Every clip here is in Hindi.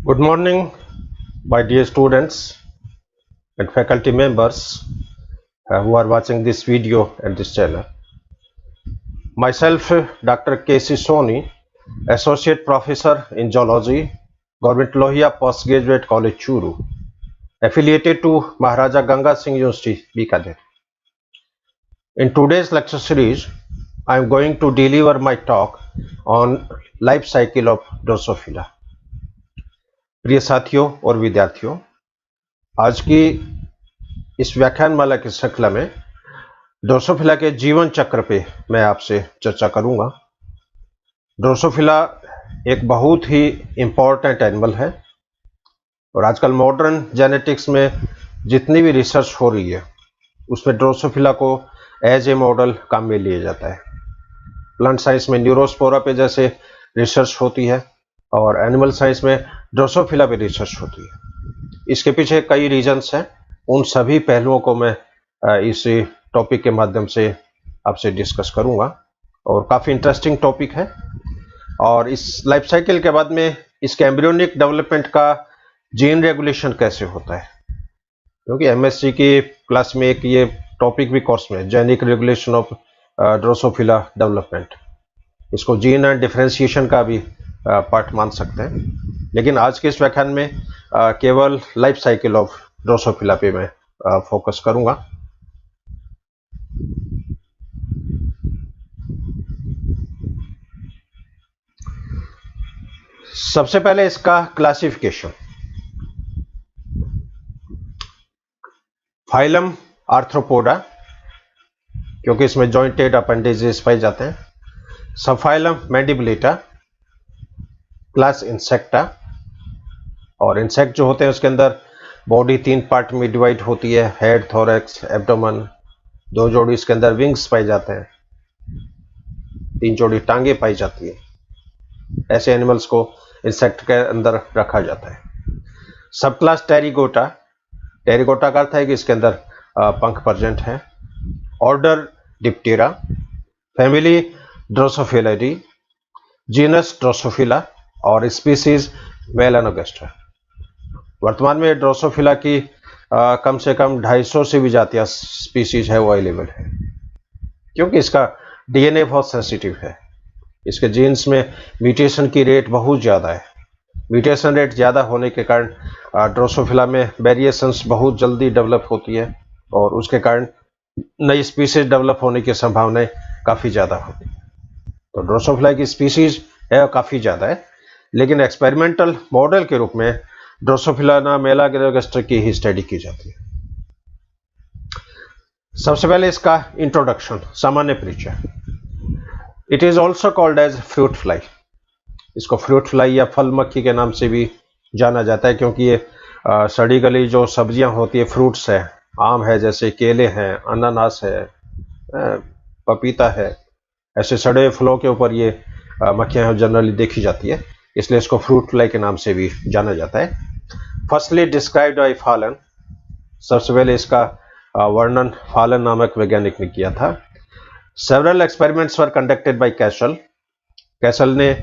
Good morning, my dear students and faculty members who are watching this video and this channel. Myself, Dr. K.C. Soni, Associate Professor in Geology, Government Lohia Postgraduate College, Churu, affiliated to Maharaja Ganga Singh University, Bikaner. In today's lecture series, I am going to deliver my talk on life cycle of Drosophila. प्रिय साथियों और विद्यार्थियों, आज की इस व्याख्यानमाला की श्रृंखला में ड्रोसोफिला के जीवन चक्र पे मैं आपसे चर्चा करूंगा। ड्रोसोफिला एक बहुत ही इम्पोर्टेंट एनिमल है और आजकल मॉडर्न जेनेटिक्स में जितनी भी रिसर्च हो रही है उसमें ड्रोसोफिला को एज ए मॉडल काम में लिया जाता है। प्लांट साइंस में न्यूरोस्पोरा पे जैसे रिसर्च होती है और एनिमल साइंस में ड्रोसोफिला पे रिसर्च होती है। इसके पीछे कई रीजंस हैं, उन सभी पहलुओं को मैं इस टॉपिक के माध्यम से आपसे डिस्कस करूंगा और काफ़ी इंटरेस्टिंग टॉपिक है। और इस लाइफ साइकिल के बाद में इसके एम्ब्रियोनिक डेवलपमेंट का जीन रेगुलेशन कैसे होता है, क्योंकि एमएससी की क्लास में एक ये टॉपिक भी कोर्स में genic regulation of drosophila development, इसको जीन एंड डिफरेंशिएशन का भी पार्ट मान सकते हैं। लेकिन आज के इस व्याख्यान में केवल लाइफ साइकिल ऑफ ड्रोसोफिला पे मैं फोकस करूंगा। सबसे पहले इसका क्लासिफिकेशन। फाइलम आर्थ्रोपोडा, क्योंकि इसमें जॉइंटेड अपेंडेजेस पाए जाते हैं। सबफाइलम मैंडिबुलेटा, क्लास इंसेक्टा, और इंसेक्ट जो होते हैं उसके अंदर बॉडी 3 पार्ट में डिवाइड होती है, हेड, थोरैक्स, एब्डोमेन। 2 जोड़ी इसके अंदर विंग्स पाए जाते हैं, 3 जोड़ी टांगे पाई जाती है। ऐसे एनिमल्स को इंसेक्ट के अंदर रखा जाता है। सब क्लास टेरिगोटा, टेरिगोटा का अर्थ है कि इसके अंदर पंख प्रेजेंट है। Order Diptera, family Drosophilidae, genus Drosophila और स्पीसीज मेलानोगास्ट्रा। वर्तमान में ड्रोसोफिला की कम से कम 250 से भी ज़्यादा स्पीसीज है वो अवेलेबल है, क्योंकि इसका डीएनए बहुत सेंसिटिव है। इसके जीन्स में म्यूटेशन की रेट बहुत ज़्यादा है। म्यूटेशन रेट ज़्यादा होने के कारण ड्रोसोफिला में वेरिएशंस बहुत जल्दी डेवलप होती है और उसके कारण नई स्पीसीज डेवलप होने की संभावनाएं काफ़ी ज़्यादा होती है। तो ड्रोसोफिला की स्पीसीज है काफ़ी ज़्यादा है, लेकिन एक्सपेरिमेंटल मॉडल के रूप में ड्रोसोफिला मेलानोगास्ट्रा की ही स्टडी की जाती है। सबसे पहले इसका इंट्रोडक्शन, सामान्य परिचय। It is also called as fruit fly. इसको फ्रूट फ्लाई या फल मक्खी के नाम से भी जाना जाता है, क्योंकि ये सड़ी गली जो सब्जियां होती है, फ्रूट्स है, आम है, जैसे केले हैं, अनानास है, पपीता है, ऐसे सड़े फलों के ऊपर ये मक्खियां जनरली देखी जाती है, इसलिए इसको फ्रूट फ्लाई के नाम से भी जाना जाता है। फर्स्टली डिस्क्राइब्ड बाय फालन, सबसे पहले इसका वर्णन फालन नामक वैज्ञानिक ने किया था। Several experiments were conducted by castle. Castle ने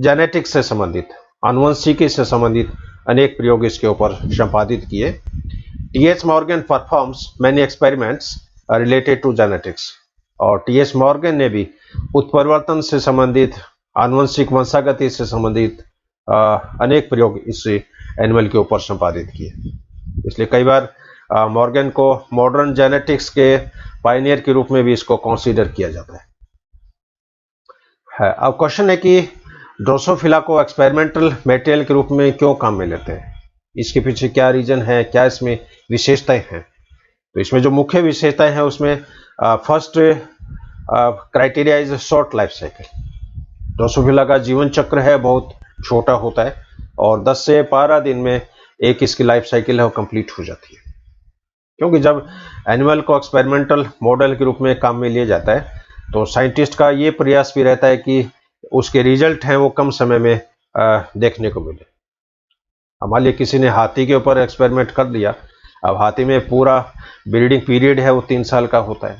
जेनेटिक्स से संबंधित, आनुवंशिकी से संबंधित अनेक प्रयोग इसके ऊपर संपादित किए। T H. Morgan performs many experiments related to genetics, और टी.एच. मॉर्गन ने भी उत्परिवर्तन से संबंधित, आनुवंशिक वंशागति से संबंधित अनेक प्रयोग इस एनिमल के ऊपर संपादित किए। इसलिए कई बार मॉर्गन को मॉडर्न जेनेटिक्स के पायनियर के रूप में भी इसको कंसीडर किया जाता है। अब क्वेश्चन है कि ड्रोसोफिला को एक्सपेरिमेंटल मटेरियल के रूप में क्यों काम में लेते हैं, इसके पीछे क्या रीजन है, क्या इसमें विशेषताएं हैं। तो इसमें जो मुख्य विशेषताएं हैं उसमें first criteria is short life cycle. Drosophila का जीवन चक्र है बहुत छोटा होता है और 10 से 12 दिन में एक इसकी लाइफ साइकिल है वो कंप्लीट हो जाती है। क्योंकि जब एनिमल को एक्सपेरिमेंटल मॉडल के रूप में काम में लिया जाता है तो साइंटिस्ट का ये प्रयास भी रहता है कि उसके रिजल्ट हैं वो कम समय में देखने को मिले। अब मान लीजिए किसी ने हाथी के ऊपर एक्सपेरिमेंट कर दिया, अब हाथी में पूरा ब्रीडिंग पीरियड है वो 3 साल का होता है,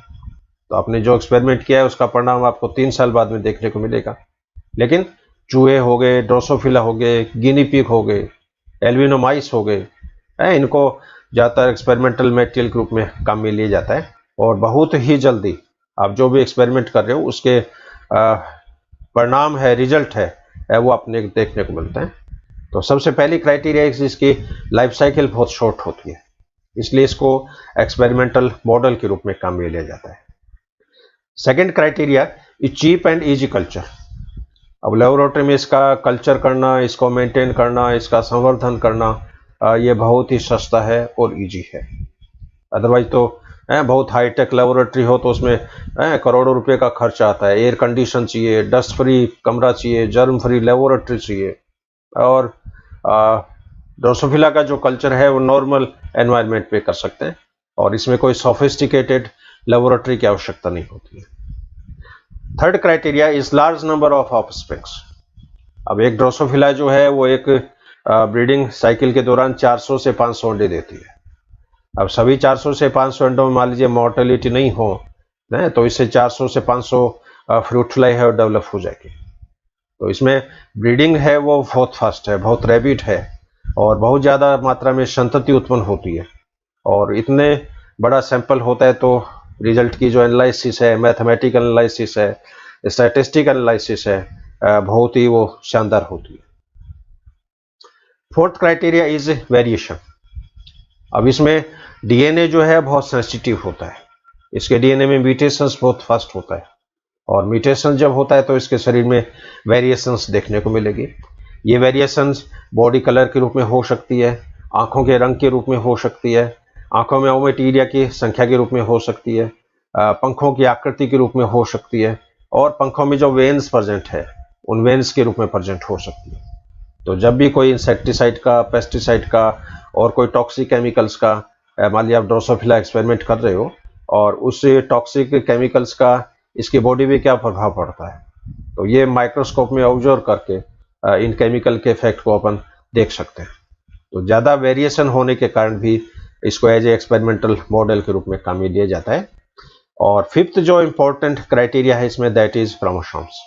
तो आपने जो एक्सपेरिमेंट किया है उसका परिणाम आपको 3 साल बाद में देखने को मिलेगा। लेकिन चूहे हो गए, ड्रोसोफिला हो गए, गिनी पिग हो गए, एल्बिनो माइस हो गए, इनको ज़्यादातर एक्सपेरिमेंटल मटेरियल के रूप में काम में लिया जाता है। और बहुत ही जल्दी आप जो भी एक्सपेरिमेंट कर रहे हो उसके परिणाम है, रिजल्ट है, वो अपने देखने को मिलता है। तो सबसे पहली क्राइटेरिया इसकी लाइफ साइकिल बहुत शॉर्ट होती है, इसलिए इसको एक्सपेरिमेंटल मॉडल के रूप में काम में लिया जाता है। Second criteria is cheap and easy culture. अब लेबोरेटरी में इसका कल्चर करना, इसको मेंटेन करना, इसका संवर्धन करना, ये बहुत ही सस्ता है और इजी है। अदरवाइज तो बहुत हाईटेक लेबोरेटरी हो तो उसमें करोड़ों रुपए का खर्च आता है। एयर कंडीशन चाहिए, डस्ट फ्री कमरा चाहिए, जर्म फ्री लेबोरेटरी चाहिए। और ड्रोसोफिला का जो कल्चर है वो नॉर्मल एनवायरनमेंट पे कर सकते हैं और इसमें कोई सोफिस्टिकेटेड लेबोरेटरी की आवश्यकता नहीं होती है। Third criteria is large number of offsprings. अब एक ड्रोसोफिला जो है वो एक ब्रीडिंग साइकिल के दौरान 400 से 500 अंडे देती है। अब सभी 400 से 500 अंडों में मान लीजिए मॉर्टेलिटी नहीं हो तो इससे 400 से 500 फ्रूट फ्लाई है और डेवलप हो जाएगी। तो इसमें ब्रीडिंग है वो बहुत फास्ट है, बहुत रैपिड है और बहुत ज़्यादा मात्रा में संतति उत्पन्न होती है। और इतने बड़ा सैंपल होता है तो रिजल्ट की जो एनालिसिस है, मैथमेटिकल एनालिसिस है, स्टैटिस्टिकल एनालिसिस है, बहुत ही वो शानदार होती है। Fourth criteria is variation. अब इसमें डीएनए जो है बहुत सेंसिटिव होता है, इसके डीएनए में म्यूटेशंस बहुत फास्ट होता है और म्यूटेशन जब होता है तो इसके शरीर में वेरिएशंस देखने को मिलेगी। ये वेरिएशंस बॉडी कलर के रूप में हो सकती है, आंखों के रंग के रूप में हो सकती है, आंखों में ओमेटीरिया की संख्या के रूप में हो सकती है, पंखों की आकृति के रूप में हो सकती है और पंखों में जो वेन्स प्रेजेंट है उन वेन्स के रूप में प्रेजेंट हो सकती है। तो जब भी कोई इंसेक्टिसाइड का, पेस्टिसाइड का और कोई टॉक्सिक केमिकल्स का, मान लिया आप ड्रोसोफिला एक्सपेरिमेंट कर रहे हो और उस टॉक्सिक केमिकल्स का इसकी बॉडी में क्या प्रभाव पड़ता है, तो ये माइक्रोस्कोप में ऑब्जर्व करके इन केमिकल के इफेक्ट को अपन देख सकते हैं। तो ज़्यादा वेरिएशन होने के कारण भी इसको एज ए एक्सपेरिमेंटल मॉडल के रूप में काम में लिया जाता है। और फिफ्थ जो इम्पोर्टेंट क्राइटेरिया है इसमें दैट इज क्रोमोसोम्स।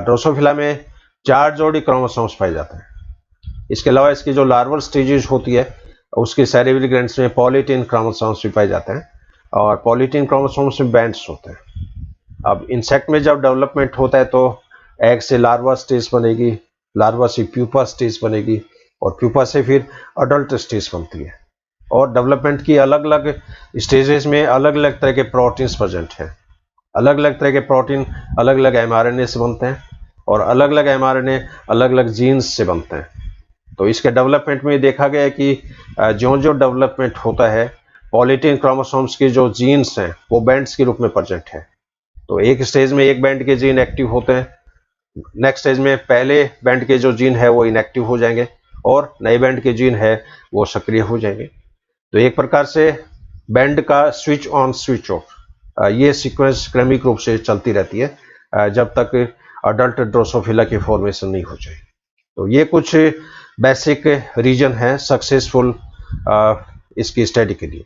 ड्रोसोफिला में 4 जोड़ी क्रोमोसोम्स पाए जाते हैं। इसके अलावा इसकी जो लार्वल स्टेजेस होती है उसके सेरेब्रल ग्लैंड्स में पॉलीटीन क्रोमोसोम्स भी पाए जाते हैं और पॉलीटीन क्रोमोसोम्स में बैंड्स होते हैं। अब इंसेक्ट में जब डेवलपमेंट होता है तो एग से लार्वा स्टेज बनेगी, लार्वा से प्यूपा स्टेज बनेगी और प्यूपा से फिर अडल्ट स्टेज बनती है। और डेवलपमेंट की अलग अलग स्टेजेस में अलग अलग तरह के प्रोटीन्स प्रेजेंट हैं। अलग अलग तरह के प्रोटीन अलग अलग एमआरएनए से बनते हैं और अलग अलग एमआरएनए अलग अलग जीन्स से बनते हैं। तो इसके डेवलपमेंट में देखा गया है कि जो जो डेवलपमेंट होता है पॉलीटीन क्रोमोसोम्स के जो जीन्स हैं वो बैंड्स के रूप में प्रेजेंट है। तो एक स्टेज में एक बैंड के जीन एक्टिव होते हैं, नेक्स्ट स्टेज में पहले बैंड के जो जीन है वो इनएक्टिव हो जाएंगे और नए बैंड के जीन है वो सक्रिय हो जाएंगे। तो एक प्रकार से बैंड का स्विच ऑन स्विच ऑफ ये सीक्वेंस क्रमिक रूप से चलती रहती है जब तक अडल्ट ड्रोसोफिला की फॉर्मेशन नहीं हो जाए। तो ये कुछ बेसिक रीजन है सक्सेसफुल इसकी स्टडी के लिए।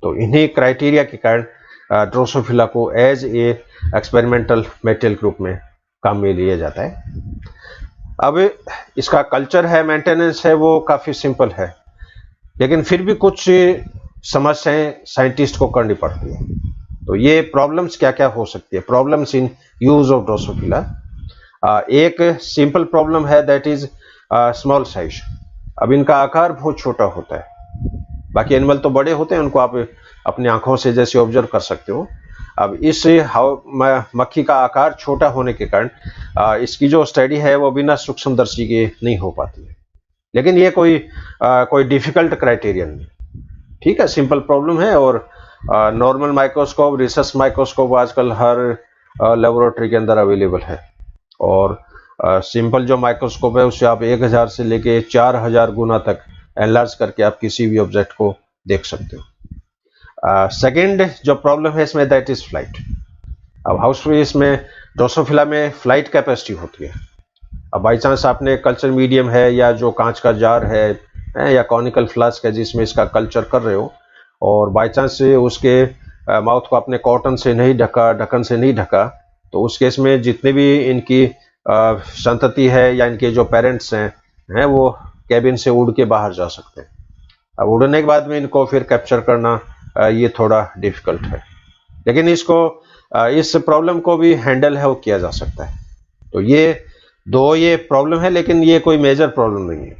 तो इन्हीं क्राइटेरिया के कारण ड्रोसोफिला को एज ए एक्सपेरिमेंटल मटेरियल के रूप में काम में लिया जाता है। अब इसका कल्चर है, मेंटेनेंस है, वो काफ़ी सिंपल है, लेकिन फिर भी कुछ समस्याएं साइंटिस्ट को करनी पड़ती है। तो ये प्रॉब्लम्स क्या क्या हो सकती है, problems in use of Drosophila. एक सिंपल प्रॉब्लम है दैट इज स्मॉल साइज। अब इनका आकार बहुत छोटा होता है, बाकी एनिमल तो बड़े होते हैं, उनको आप अपनी आंखों से जैसे ऑब्जर्व कर सकते हो। अब इस मक्खी का आकार छोटा होने के कारण इसकी जो स्टडी है वो बिना सूक्ष्मदर्शी के नहीं हो पाती है। लेकिन ये कोई डिफिकल्ट क्राइटेरियन नहीं, ठीक है, सिंपल प्रॉब्लम है। और नॉर्मल माइक्रोस्कोप, रिसर्च माइक्रोस्कोप आजकल हर लेबोरेटरी के अंदर अवेलेबल है और सिंपल जो माइक्रोस्कोप है उससे आप 1000 से लेके 4000 गुना तक एनलार्ज करके आप किसी भी ऑब्जेक्ट को देख सकते हो। सेकेंड जो प्रॉब्लम है इसमें दैट इज फ्लाइट। अब हाउसफ्ली इसमें ड्रोसोफिला में फ्लाइट कैपेसिटी होती है। अब बाई चांस आपने कल्चर मीडियम है या जो कांच का जार है या कॉनिकल फ्लास्क है जिसमें इसका कल्चर कर रहे हो और बाई चांस उसके माउथ को आपने कॉटन से नहीं ढका, ढक्कन से नहीं ढका, तो उस केस में जितने भी इनकी संतति है या इनके जो पेरेंट्स हैं वो कैबिन से उड़ के बाहर जा सकते हैं। अब उड़ने के बाद में इनको फिर कैप्चर करना ये थोड़ा डिफिकल्ट है, लेकिन इसको इस प्रॉब्लम को भी हैंडल है वो किया जा सकता है। तो ये प्रॉब्लम है, लेकिन ये कोई मेजर प्रॉब्लम नहीं है,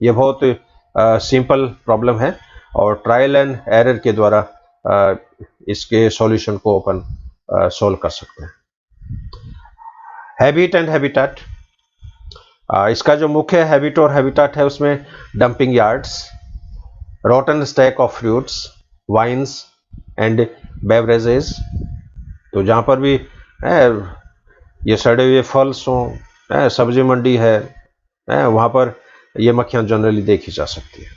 ये बहुत सिंपल प्रॉब्लम है और ट्रायल एंड एरर के द्वारा इसके सॉल्यूशन को अपन सॉल्व कर सकते हैं। हैबिट एंड हैबिटेट, इसका जो मुख्य हैबिट और हैबिटेट है उसमें dumping yards, rotten stack of fruits, wines and beverages. तो जहाँ पर भी ये सड़े हुए फल्स हों, सब्जी मंडी है, वहाँ पर ये मक्खियाँ जनरली देखी जा सकती है।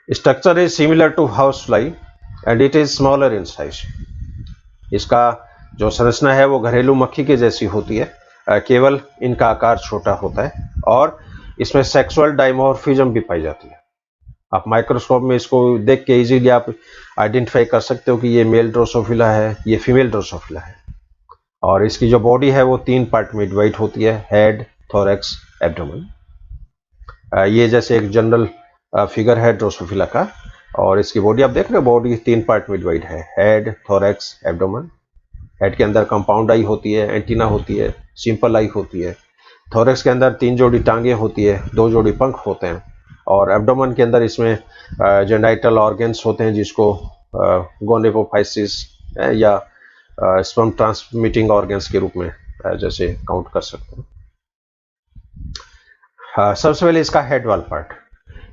Structure is similar to house fly and it is smaller in size. इसका जो संरचना है वो घरेलू मक्खी के जैसी होती है, केवल इनका आकार छोटा होता है और इसमें सेक्सुअल डाइमॉर्फिज्म भी पाई जाती है। आप माइक्रोस्कोप में इसको देख के इजीली आप आइडेंटिफाई कर सकते हो कि ये मेल ड्रोसोफिला है, ये फीमेल ड्रोसोफिला है। और इसकी जो बॉडी है वो 3 पार्ट में डिवाइड होती है, हेड, थोरैक्स, एब्डोमेन। ये जैसे एक जनरल फिगर है ड्रोसोफिला का, और इसकी बॉडी आप देख रहे हो, बॉडी 3 पार्ट में डिवाइड है, हेड, थोरैक्स, एब्डोमेन। हेड के अंदर कंपाउंड आई होती है, एंटीना होती है, सिंपल आई होती है। थोरैक्स के अंदर 3 जोड़ी टांगे होती है, 2 जोड़ी पंख होते हैं, और एब्डोमेन के अंदर इसमें जेनाइटल ऑर्गन्स होते हैं जिसको गोनेपोफाइसिस या स्पर्म ट्रांसमिटिंग ऑर्गन्स के रूप में जैसे काउंट कर सकते हैं। सबसे पहले इसका हेड वाला part,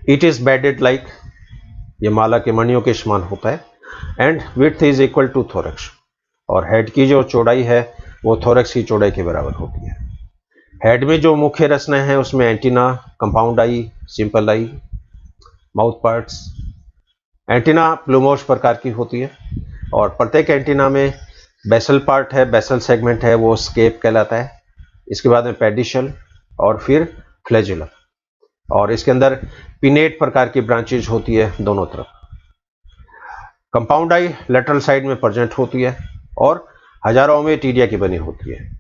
it is beaded like, ये माला के मणियों के समान होता है, and width is equal to thorax, और हेड की जो चौड़ाई है वो थोरैक्स की चौड़ाई के बराबर होती है। हेड में जो मुख्य रचनाएं हैं उसमें antenna, compound eye, simple eye, mouth parts. Antenna plumose प्रकार की होती है और प्रत्येक एंटीना में बेसल पार्ट है, बेसल सेगमेंट है, वो स्केप कहलाता है। इसके बाद में पेडिशल और फिर फ्लैजुलम, और इसके अंदर पिनेट प्रकार की ब्रांचेज होती है दोनों तरफ। कंपाउंड आई लेटरल साइड में प्रेजेंट होती है और हजारों में टीडिया की बनी होती है।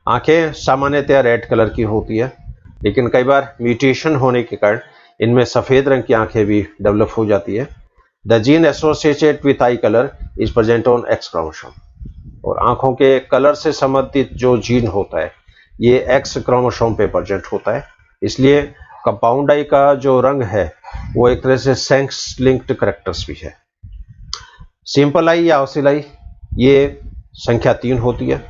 आंखें सामान्यतया रेड कलर की होती है, लेकिन कई बार म्यूटेशन होने के कारण इनमें सफेद रंग की आंखें भी डेवलप हो जाती है। The gene associated with I colour is present on x chromosome, और आंखों के कलर से संबंधित जो जीन होता है ये एक्स क्रोमोसोम पे प्रेजेंट होता है। इसलिए कंपाउंड आई का जो रंग है वो एक तरह से सेक्स लिंक्ड कैरेक्टर्स भी है। सिंपल आई या ऑसिलाई ये संख्या 3 होती है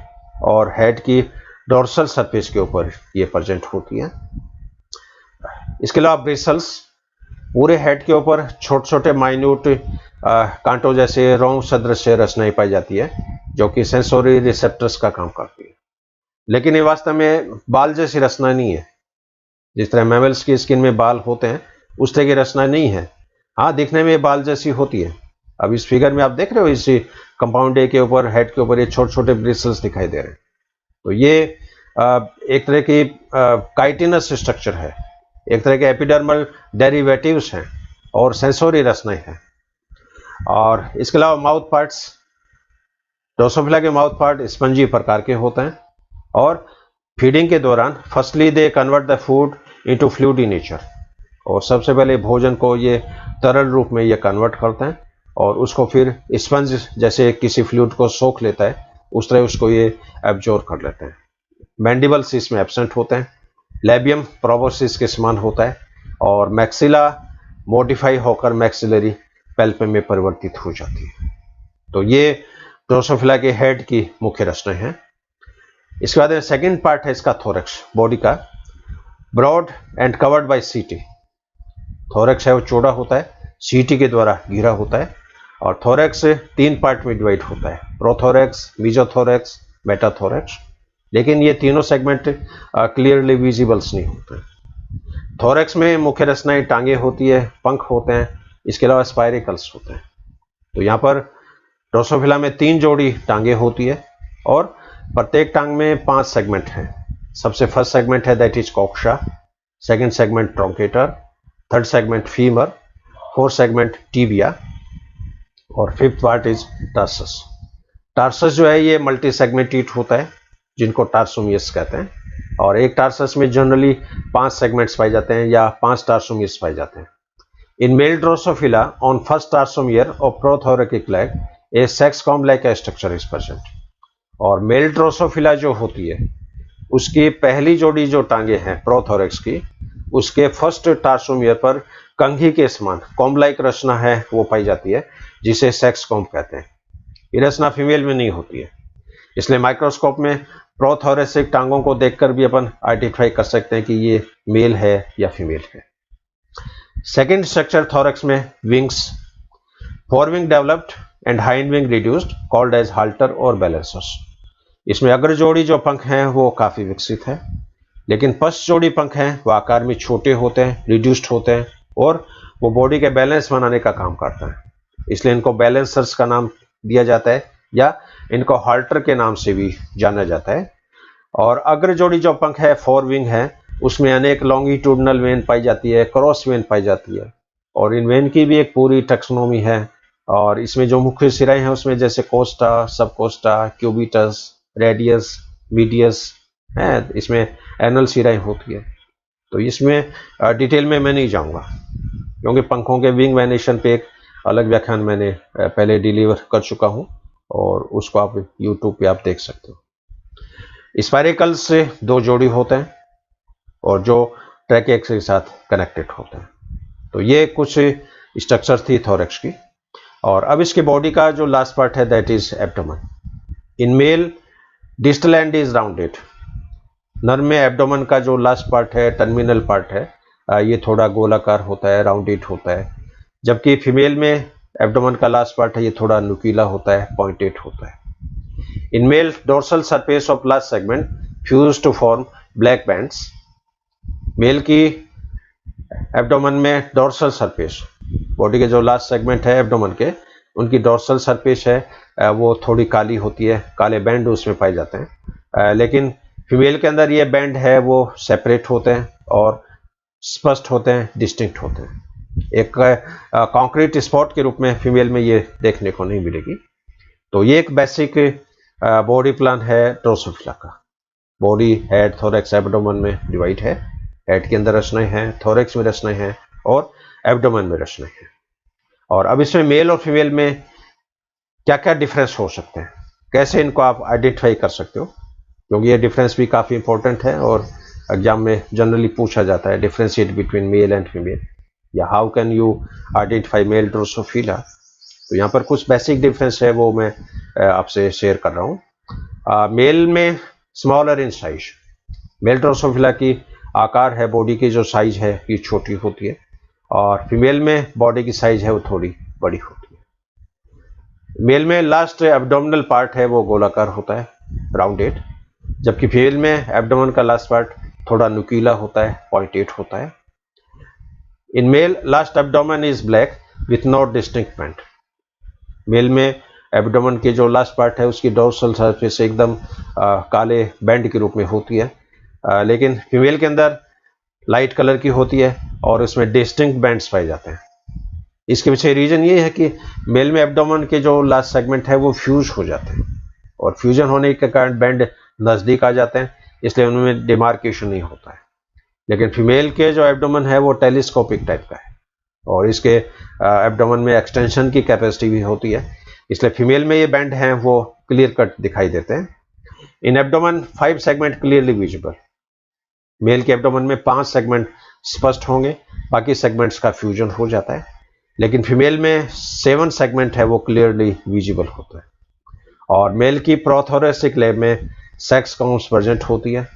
और हेड की डोर्सल सरफेस के ऊपर ये प्रेजेंट होती है। इसके अलावा ब्रिसल्स, पूरे हेड के ऊपर छोटे छोटे माइन्यूट कांटों जैसे रोम सदृश रचनाएं पाई जाती है जो कि सेंसोरी रिसेप्टर्स का काम करती है, लेकिन ये वास्तव में बाल जैसी रचना नहीं है। जिस तरह मैमल्स की स्किन में बाल होते हैं उस तरह की रचना नहीं है। हाँ, दिखने में बाल जैसी होती है। अब इस फिगर में आप देख रहे हो, इस कंपाउंड ए के ऊपर, हेड के ऊपर ये छोटे छोटे ब्रिसल्स दिखाई दे रहे हैं। तो ये एक तरह की काइटिनस स्ट्रक्चर है, एक तरह के एपिडर्मल डेरिवेटिव्स हैं और सेंसोरी रचनाएं हैं। और इसके अलावा माउथ पार्ट्स, ड्रोसोफिला के माउथ पार्ट स्पंजी प्रकार के होते हैं और फीडिंग के दौरान firstly they convert the food into fluid in nature, और सबसे पहले भोजन को ये तरल रूप में ये कन्वर्ट करते हैं और उसको फिर स्पंज जैसे किसी फ्लूइड को सोख लेता है उस तरह उसको ये एब्जॉर्ब कर लेते हैं। मैंडिबल्स इसमें एब्सेंट होते हैं, लेबियम प्रोबोसिस के समान होता है और मैक्सिला मॉडिफाई होकर मैक्सिलरी पैल्पम में परिवर्तित हो जाती है। तो ये ड्रोसोफिला के हेड की मुख्य रचनाएं हैं। इसके बाद सेकंड पार्ट है इसका थोरैक्स, बॉडी का, ब्रॉड एंड कवर्ड बाय सीटी। थोरैक्स है वो चौड़ा होता है, सीटी के द्वारा घिरा होता है, और थोरैक्स 3 पार्ट में डिवाइड होता है, प्रोथोरैक्स, मेसोथोरैक्स, मेटाथोरैक्स। लेकिन ये तीनों सेगमेंट क्लियरली विजिबल्स नहीं होते। थोरैक्स में मुख्य रचनाएं टांगे होती है, पंख होते हैं, इसके अलावा स्पाइरिकल्स होते हैं। तो यहाँ पर ड्रोसोफिला में 3 जोड़ी टांगे होती है और प्रत्येक टांग में 5 सेगमेंट हैं। सबसे फर्स्ट सेगमेंट है that is coxa, second segment trochanter, third segment femur, fourth segment tibia और fifth part is tarsus. Tarsus जो है ये मल्टी सेगमेंटेड होता है, जिनको टार्सोमियस कहते हैं, और एक टार्सस में जनरली 5 सेगमेंट्स पाए जाते हैं या 5 टार्सोमियस पाए जाते हैं। In male Drosophila on first tarsomere of prothoracic leg a sex comb like structure is present. और मेल ड्रोसोफिला जो होती है उसकी पहली जोड़ी जो टांगे हैं प्रोथोरेक्स की, उसके फर्स्ट टार्सोमियर पर कंघी के समान कॉम्ब लाइक रचना है वो पाई जाती है, जिसे सेक्स कॉम्ब कहते हैं। ये रचना फीमेल में नहीं होती है, इसलिए माइक्रोस्कोप में प्रोथोरेसिक टांगों को देखकर भी अपन आइडेंटिफाई कर सकते हैं कि ये मेल है या फीमेल है। सेकेंड स्ट्रक्चर थोरैक्स में wings, forewing developed and hind wing reduced called as halter और बैलेंसर्स। इसमें अग्र जोड़ी जो पंख हैं वो काफी विकसित है, लेकिन पश्च जोड़ी पंख हैं वो आकार में छोटे होते हैं, रिड्यूस्ड होते हैं, और वो बॉडी के बैलेंस बनाने का काम करता है, इसलिए इनको बैलेंसर्स का नाम दिया जाता है या इनको हाल्टर के नाम से भी जाना जाता है। और अग्र जोड़ी जो पंख है फोर विंग है, उसमें अनेक लॉन्गिट्यूडनल वेन पाई जाती है, क्रॉस वेन पाई जाती है, और इन वेन की भी एक पूरी टैक्सोनॉमी है। और इसमें जो मुख्य सिराएं हैं उसमें जैसे कोस्टा, सब कोस्टा, क्यूबिटस, रेडियस, मीडियस है, इसमें एनल सिराएं होती है। तो इसमें डिटेल में मैं नहीं जाऊंगा, क्योंकि पंखों के विंग वेनेशन पे एक अलग व्याख्यान मैंने पहले डिलीवर कर चुका हूं, और उसको आप यूट्यूब पे आप देख सकते हो। स्पाइरेकल से 2 जोड़ी होते हैं और जो ट्रैकेक्स के साथ कनेक्टेड होते हैं। तो ये कुछ स्ट्रक्चर थी थोरैक्स की। और अब इसके बॉडी का जो लास्ट पार्ट है that is abdomen. In male distal end is rounded. नर में एब्डोमेन का जो लास्ट पार्ट है, टर्मिनल पार्ट है, ये थोड़ा गोलाकार होता है, राउंडेड होता है, जबकि फीमेल में एब्डोमेन का लास्ट पार्ट है ये थोड़ा नुकीला होता है, पॉइंटेड होता है। In male dorsal surface of last segment fuse to form black bands. Male की एब्डोमेन में डोर्सल सरफेस, बॉडी के जो लास्ट सेगमेंट है एब्डोमेन के, उनकी डोर्सल सरफेस है वो थोड़ी काली होती है, काले बैंड उसमें पाए जाते हैं। लेकिन फीमेल के अंदर ये बैंड है वो सेपरेट होते हैं और स्पष्ट होते हैं, डिस्टिंक्ट होते हैं। एक कॉन्क्रीट स्पॉट के रूप में फीमेल में ये देखने को नहीं मिलेगी। तो ये एक बेसिक बॉडी प्लान है ड्रोसोफिला का। बॉडी हेड, थोरैक्स, एब्डोमेन में डिवाइड है। हेड के अंदर रचनाएं हैं, थोरैक्स में रचनाएं हैं, और एब्डोमेन में रचनाएं हैं। और अब इसमें मेल और फीमेल में क्या क्या डिफरेंस हो सकते हैं, कैसे इनको आप आइडेंटिफाई कर सकते हो, क्योंकि ये डिफरेंस भी काफ़ी इंपॉर्टेंट है और एग्जाम में जनरली पूछा जाता है, differentiate between male and female, या how can you identify male Drosophila. तो यहाँ पर कुछ बेसिक डिफरेंस है वो मैं आपसे शेयर कर रहा हूँ। मेल में smaller in size, male Drosophila की आकार है, बॉडी की जो साइज है ये छोटी होती है, और फीमेल में बॉडी की साइज है वो थोड़ी बड़ी होती है। मेल में लास्ट एब्डोमिनल पार्ट है वो गोलाकार होता है, राउंडेड, जबकि फीमेल में एब्डोमेन का लास्ट पार्ट थोड़ा नुकीला होता है, पॉइंटेड होता है। In male last abdomen is black with no distinct band. Male में एब्डोमेन के जो लास्ट पार्ट है उसकी डोर्सल सरफेस एकदम काले बैंड के रूप में होती है, लेकिन फीमेल के अंदर लाइट कलर की होती है और इसमें डिस्टिंक्ट बैंड्स पाए जाते हैं। इसके पीछे रीजन ये है कि मेल में एब्डोमेन के जो लास्ट सेगमेंट है वो फ्यूज हो जाते हैं, और फ्यूजन होने के कारण बैंड नज़दीक आ जाते हैं, इसलिए उनमें डिमार्केशन नहीं होता है। लेकिन फीमेल के जो एब्डोमेन है वो टेलीस्कोपिक टाइप का है, और इसके एब्डोमेन में एक्सटेंशन की कैपेसिटी भी होती है, इसलिए फीमेल में ये बैंड हैं वो क्लियर कट दिखाई देते हैं। In abdomen 5 segment clearly visible. Male के एब्डोमेन में 5 सेगमेंट स्पष्ट होंगे, बाकी सेगमेंट्स का फ्यूजन हो जाता है, लेकिन फीमेल में 7 सेगमेंट है वो क्लियरली विजिबल होता है। और मेल की प्रोथोरेसिक लैब में सेक्स कॉम्ब्स प्रेजेंट होती है,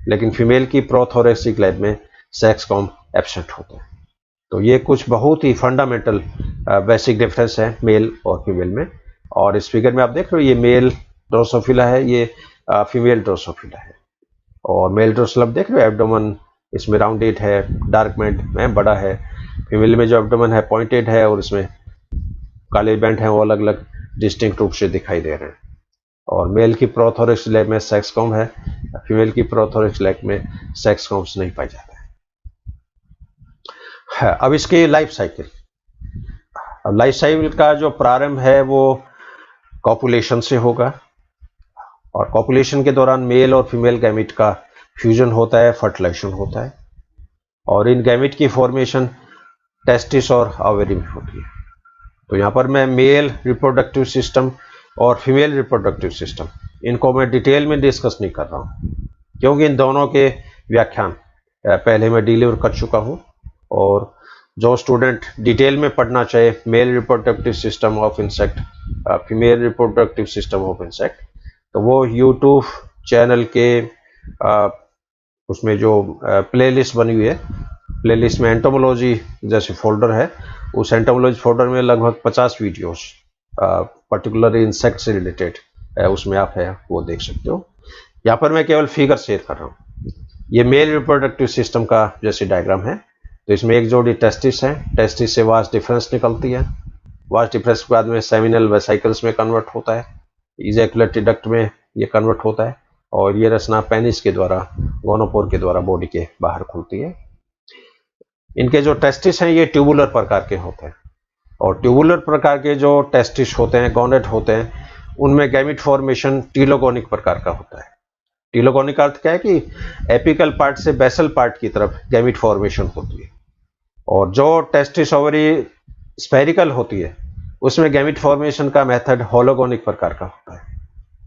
लेकिन फीमेल की प्रोथोरेसिक लैब में सेक्स कॉम्ब एब्सेंट होते हैं। तो ये कुछ बहुत ही फंडामेंटल बेसिक डिफरेंस है मेल और फीमेल में। और इस फिगर में आप देख रहे हो ये मेल ड्रोसोफिला है, ये फीमेल ड्रोसोफिला है। और मेल ड्रोसोफिला देख रहे हो एब्डोमेन इसमें राउंडेड है, डार्क बैंड में बड़ा है। फीमेल में जो एब्डोमेन है पॉइंटेड है और इसमें काले बैंड हैं वो अलग अलग डिस्टिंक्ट रूप से दिखाई दे रहे हैं। और मेल की प्रोथोरेक्स लैब में सेक्स कॉम्ब है, फीमेल की प्रोथोरेक्स लैब में सेक्स कॉम्ब्स नहीं पाए जाते हैं। अब इसकी लाइफ साइकिल, अब लाइफ साइकिल का जो प्रारंभ है वो कॉपुलेशन से होगा, और कॉपुलेशन के दौरान मेल और फीमेल गैमेट का फ्यूजन होता है, फर्टिलाइजेशन होता है, और इन गैमेट की फॉर्मेशन टेस्टिस और ओवरी में होती है। तो यहाँ पर मैं मेल रिप्रोडक्टिव सिस्टम और फीमेल रिप्रोडक्टिव सिस्टम इनको मैं डिटेल में डिस्कस नहीं कर रहा हूँ, क्योंकि इन दोनों के व्याख्यान पहले मैं डिलीवर कर चुका हूँ। और जो स्टूडेंट डिटेल में पढ़ना चाहे male reproductive system of insect, female reproductive system of insect, तो वो यूट्यूब चैनल के उसमें जो प्लेलिस्ट बनी हुई है, प्लेलिस्ट में एंटोमोलॉजी जैसे फोल्डर है, उस एंटोमोलॉजी फोल्डर में लगभग 50 वीडियोस पर्टिकुलर इंसेक्ट से रिलेटेड उसमें आप है वो देख सकते हो। यहाँ पर मैं केवल फिगर शेयर कर रहा हूँ। ये मेल रिप्रोडक्टिव सिस्टम का जैसे डायग्राम है, तो इसमें एक जोड़ी टेस्टिस है, टेस्टिस से वास डिफरेंस निकलती है, वास डिफरेंस के बाद में सेमिनल वेसिकल्स में कन्वर्ट होता है, इजैकुलेटरी डक्ट में ये कन्वर्ट होता है, और ये रचना पेनिस के द्वारा, गोनोपोर के द्वारा बॉडी के बाहर खुलती है। इनके जो टेस्टिस हैं ये ट्यूबुलर प्रकार के होते हैं, और ट्यूबुलर प्रकार के जो टेस्टिस होते हैं, गोनेट होते हैं, उनमें गैमेट फॉर्मेशन टीलोगोनिक प्रकार का होता है। टीलोगोनिक अर्थ क्या है कि एपिकल पार्ट से बेसल पार्ट की तरफ गैमेट फॉर्मेशन होती है, और जो टेस्टिस ओवरी स्फेरिकल होती है उसमें गैमेट फॉर्मेशन का मेथड होलोगोनिक प्रकार का होता है।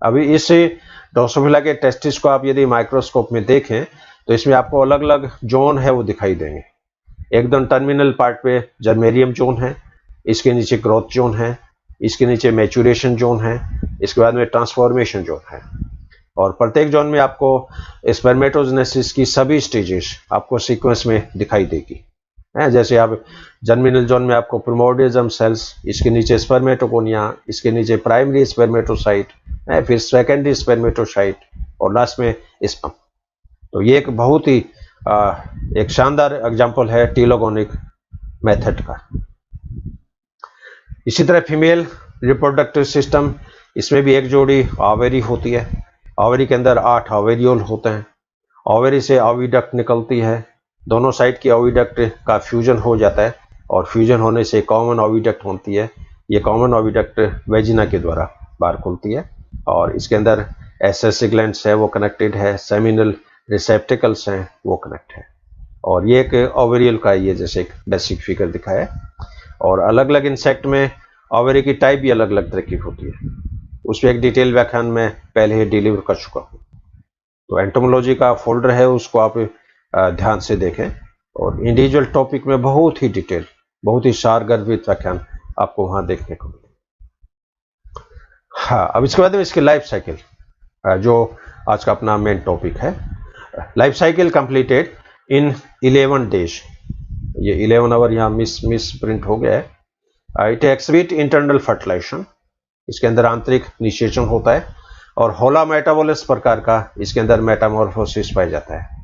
अभी इस ड्रोसोफिला के टेस्टिस को आप यदि माइक्रोस्कोप में देखें तो इसमें आपको अलग अलग जोन है वो दिखाई देंगे। एकदम टर्मिनल पार्ट पे जर्मेरियम जोन है, इसके नीचे ग्रोथ जोन है, इसके नीचे मैच्योरेशन जोन है, इसके बाद में ट्रांसफॉर्मेशन जोन है, और प्रत्येक जोन में आपको स्पर्मेटोजेनेसिस की सभी स्टेजेस आपको सीक्वेंस में दिखाई देगी। जैसे आप जर्मिनल जोन में आपको प्रिमोर्डियम सेल्स, इसके नीचे स्पर्मेटोगोनिया, इसके नीचे प्राइमरी स्पर्मेटोसाइट, फिर सेकेंडरी स्पर्मेटोसाइट, और लास्ट में स्पर्म। तो ये एक बहुत ही एक शानदार एग्जांपल है टीलोगोनिक मेथड का। इसी तरह फीमेल रिप्रोडक्टिव सिस्टम, इसमें भी एक जोड़ी ओवरी होती है, ओवरी के अंदर 8 ओवेरियोल होते हैं, ओवरी से ओविडक्ट निकलती है, दोनों साइड की ओविडक्ट का फ्यूजन हो जाता है, और फ्यूजन होने से कॉमन ओविडक्ट होती है। ये कॉमन ओविडक्ट वेजिना के द्वारा बाहर खुलती है, और इसके अंदर एसएससी ग्लैंड्स है वो कनेक्टेड है, सेमिनल रिसेप्टिकल्स हैं वो कनेक्ट है, और ये एक ओवेरियल का ये जैसे एक बेसिक फिगर दिखाया है। और अलग अलग इंसेक्ट में ओवरी की टाइप भी अलग अलग तरह की होती है, उसमें एक डिटेल व्याख्यान में पहले ही डिलीवर कर चुका हूँ। तो एंटोमोलॉजी का फोल्डर है, उसको आप ध्यान से देखें, और इंडिविजुअल टॉपिक में बहुत ही डिटेल, बहुत ही सारगर्भित व्याख्यान आपको वहां देखने को मिले। हाँ, अब इसके बाद में इसकी लाइफ साइकिल, जो आज का अपना मेन टॉपिक है, life cycle completed in 11 days. ये 11 आवर यहाँ मिस प्रिंट हो गया है। इट एक्सहिबिट इंटरनल फर्टिलाइजेशन, इसके अंदर आंतरिक निषेचन होता है, और होला मेटाबोलिस प्रकार का इसके अंदर मेटामॉर्फोसिस पाया जाता है।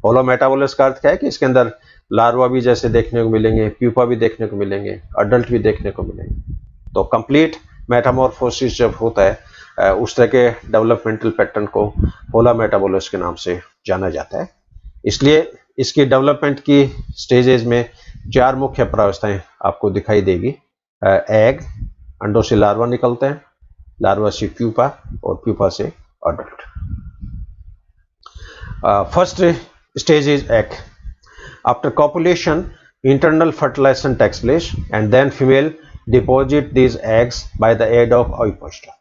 होला मेटाबोलिस का अर्थ क्या है कि इसके अंदर लार्वा भी जैसे देखने को मिलेंगे, प्यूपा भी देखने को मिलेंगे, अडल्ट भी देखने को मिलेंगे। तो कंप्लीट मेटामॉर्फोसिस जब होता है उस तरह के डेवलपमेंटल पैटर्न को होला मेटाबोलिस के नाम से जाना जाता है। इसलिए इसकी डेवलपमेंट की स्टेजेस में 4 मुख्य प्रावस्थाएं आपको दिखाई देगी। एग, अंडों से लार्वा निकलते हैं, लार्वा से प्यूपा, और प्यूपा से adult. First stage is egg. After copulation, internal fertilization takes place, and then female deposit these eggs by the aid of ovipositor.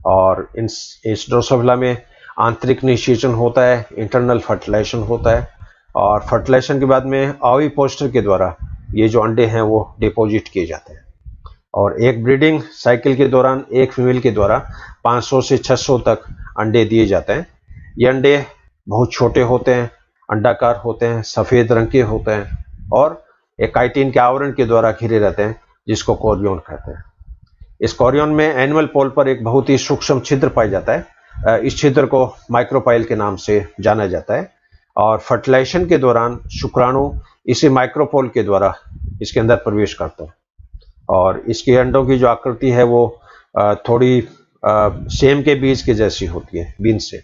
और इस ड्रोसोफिला में आंतरिक निषेचन होता है, इंटरनल फर्टिलाइजेशन होता है, और फर्टिलाइजेशन के बाद में ओविपोस्टर के द्वारा ये जो अंडे हैं वो डिपॉजिट किए जाते हैं, और एक ब्रीडिंग साइकिल के दौरान एक फीमेल के द्वारा 500 से 600 तक अंडे दिए जाते हैं। ये अंडे बहुत छोटे होते हैं, अंडाकार होते हैं, सफेद रंग के होते हैं, और एक काइटिन के आवरण के द्वारा घिरे रहते हैं, जिसको कोरियन कहते हैं। इस कोरियन में एनिमल पोल पर एक बहुत ही सूक्ष्म छिद्र पाया जाता है, इस छिद्र को माइक्रोपाइल के नाम से जाना जाता है, और फर्टिलाइजेशन के दौरान शुक्राणु इसी माइक्रोपोल के द्वारा इसके अंदर प्रवेश करता है, और इसके अंडों की जो आकृति है वो थोड़ी सेम के बीज के जैसी होती है, बीन से।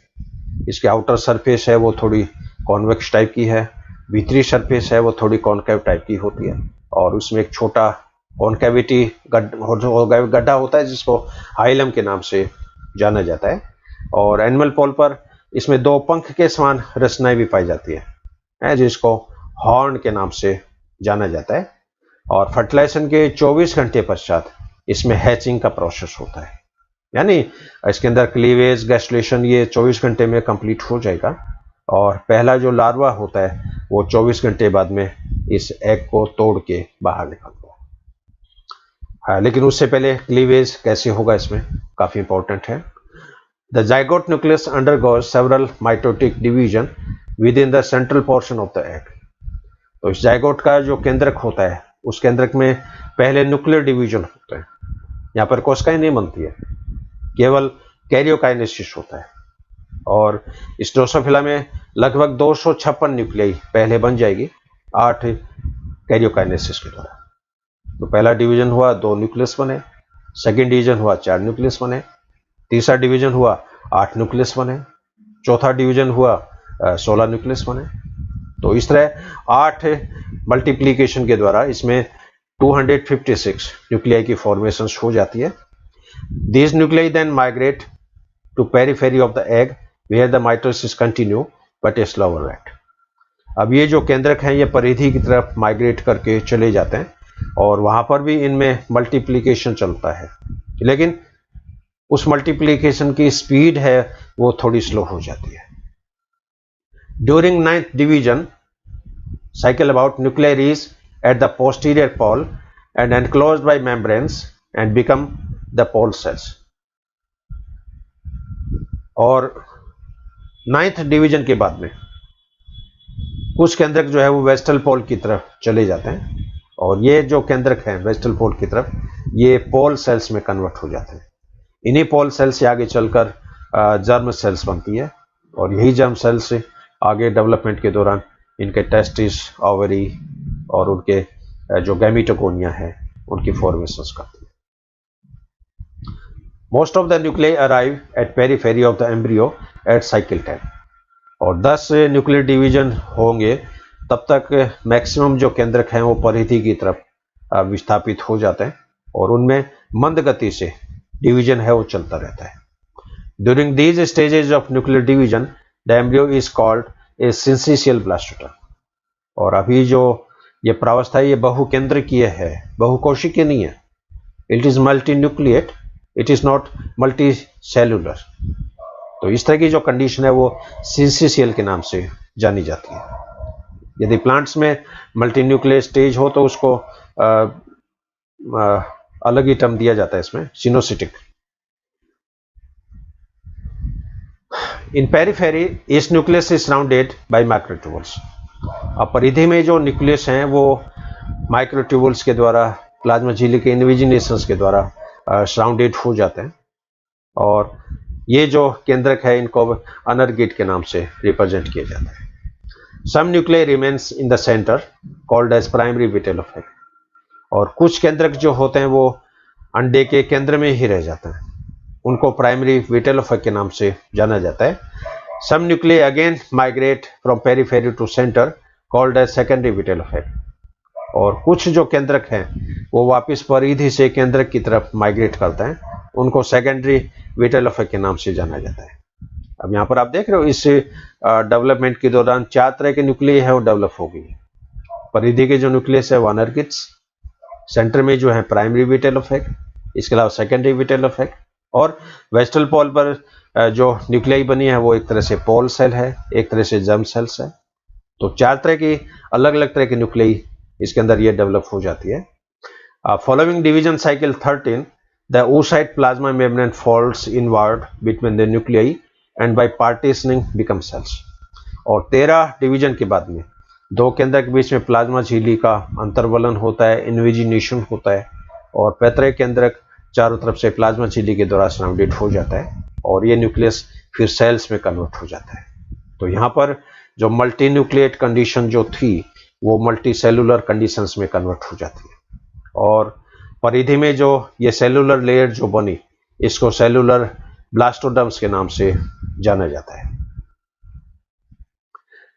इसकी आउटर सरफेस है वो थोड़ी कॉन्वेक्स टाइप की है, भीतरी सरफेस है वो थोड़ी कॉनकेव टाइप की होती है, और उसमें एक छोटा कॉनकेविटी गड्ढा होता है जिसको हाइलम के नाम से जाना जाता है। और एनिमल पोल पर इसमें दो पंख के समान रचनाएं भी पाई जाती है जिसको हॉर्न के नाम से जाना जाता है। और फर्टिलाइजेशन के 24 घंटे पश्चात इसमें हैचिंग का प्रोसेस होता है, यानी इसके अंदर क्लीवेज गैस्ट्रेशन ये 24 घंटे में कंप्लीट हो जाएगा और पहला जो लार्वा होता है वो 24 घंटे बाद में इस एग को तोड़ के बाहर निकलता है। हाँ, लेकिन उससे पहले क्लीवेज कैसे होगा इसमें काफी इंपॉर्टेंट है। The zygote nucleus undergoes several mitotic division with in the central portion of the egg. तो इस जाइगोट का जो केंद्रक होता है उस केंद्रक में पहले न्यूक्लियर डिवीजन होता है। यहाँ पर कोशिकाएं नहीं बनती है, केवल कैरियोकाइनेसिस होता है। और इस ड्रोसोफिला में लगभग 256 न्यूक्लियाई पहले बन जाएगी 8 कैरियोकाइनेसिस के द्वारा। तो पहला डिवीजन हुआ 2 न्यूक्लियस बने, सेकेंड डिवीजन हुआ 4 न्यूक्लियस बने, तीसरा डिवीजन हुआ 8 न्यूक्लियस बने, चौथा डिवीजन हुआ 16 न्यूक्लियस बने। तो इस तरह 8 मल्टीप्लीकेशन के द्वारा इसमें 256 न्यूक्लियाई की फॉर्मेशन हो जाती है। These nuclei then migrate to periphery of the egg where the mitosis continue but a slower rate। अब ये जो केंद्रक हैं ये परिधि की तरफ माइग्रेट करके चले जाते हैं और वहां पर भी इनमें मल्टीप्लिकेशन चलता है, लेकिन उस मल्टीप्लिकेशन की स्पीड है वो थोड़ी स्लो हो जाती है। During 9th division cycle about nuclei reach at the posterior pole and enclosed by membranes and become the pole cells। और 9th डिवीजन के बाद में कुछ केंद्रक जो है वो वेस्टल पोल की तरफ चले जाते हैं और ये जो केंद्रक हैं वेस्टल पोल की तरफ ये पोल सेल्स में कन्वर्ट हो जाते हैं। इन्हीं पोल सेल से आगे चलकर जर्म सेल्स बनती है और यही जर्म सेल्स से आगे डेवलपमेंट के दौरान इनके टेस्टिस, ओवरी और उनके जो गैमीटोकोनिया है उनकी फॉर्मेशंस करती है। Most of the nuclei arrive at periphery of the embryo at cycle 10। और 10 न्यूक्लियर डिवीजन होंगे तब तक मैक्सिमम जो केंद्रक हैं वो परिधि की तरफ विस्थापित हो जाते हैं और उनमें मंद गति से डिवीजन है वो चलता रहता है। During these stages of nuclear division the embryo is called a syncytial blastoderm. और अभी जो ये प्रावस्था है ये बहुकेंद्रकीय है, बहुकोशिकीय नहीं है। It is multi nucleate, it is not multi cellular. तो इस तरह की जो कंडीशन है वो सिंसिशियल के नाम से जानी जाती है। यदि प्लांट्स में मल्टी न्यूक्लियर स्टेज हो तो उसको अलग ही टर्म दिया जाता है इसमें, सिनोसिटिक। इन पेरीफेरी इस nucleus is surrounded by microtubules. अब परिधि में जो न्यूक्लियस हैं वो माइक्रोट्यूबुल्स के द्वारा, प्लाज्मा झिल्ली के इन्विजिनेशंस के द्वारा सराउंडेड हो जाते हैं और ये जो केंद्रक है इनको अनरगेट के नाम से रिप्रेजेंट किया जाता है। Some nuclear remains in the centre called as primary vitelle of egg. और कुछ केंद्रक जो होते हैं वो अंडे के केंद्र में ही रह जाते हैं, उनको प्राइमरी विटेल ऑफ एग के नाम से जाना जाता है। Some nuclear again migrate from periphery to centre called as secondary vitelle of egg. और कुछ जो केंद्रक हैं वो वापस परिधि से केंद्रक की तरफ माइग्रेट करते हैं, उनको सेकेंडरी विटेल ऑफ एग के नाम से जाना जाता है। अब यहाँ पर आप देख रहे हो इस डेवलपमेंट के दौरान 4 तरह के न्यूक्लियर है वो डेवलप हो गई है। परिधि के जो न्यूक्लियस है वो अनरगिट्स, सेंटर में जो है प्राइमरी विटेल ऑफ एग, इसके अलावा सेकेंडरी विटेल ऑफ एग, और वेस्टल पोल पर जो न्यूक्लियाई बनी है वो एक तरह से पोल सेल है, एक तरह से जर्म सेल्स है। तो 4 तरह की अलग अलग तरह की न्यूक्लियाई इसके अंदर ये डेवलप हो जाती है। Following division cycle 13 the oocyte plasma membrane folds inward between the nuclei and by partitioning become cells। और 13 डिवीजन के बाद में 2 केंद्रक के बीच में प्लाज्मा झिल्ली का अंतर्वलन होता है, इन्विजिनेशन होता है और पैतृक केंद्रक चारों तरफ से प्लाज्मा झिल्ली के द्वारा सराउंडेड हो जाता है और ये न्यूक्लियस फिर सेल्स में कन्वर्ट हो जाता है। तो यहाँ पर जो मल्टी न्यूक्लिएट कंडीशन जो थी वो मल्टी सेलुलर कंडीशंस में कन्वर्ट हो जाती है और परिधि में जो ये सेलुलर लेयर जो बनी इसको सेलुलर ब्लास्टोडर्म्स के नाम से जाना जाता है।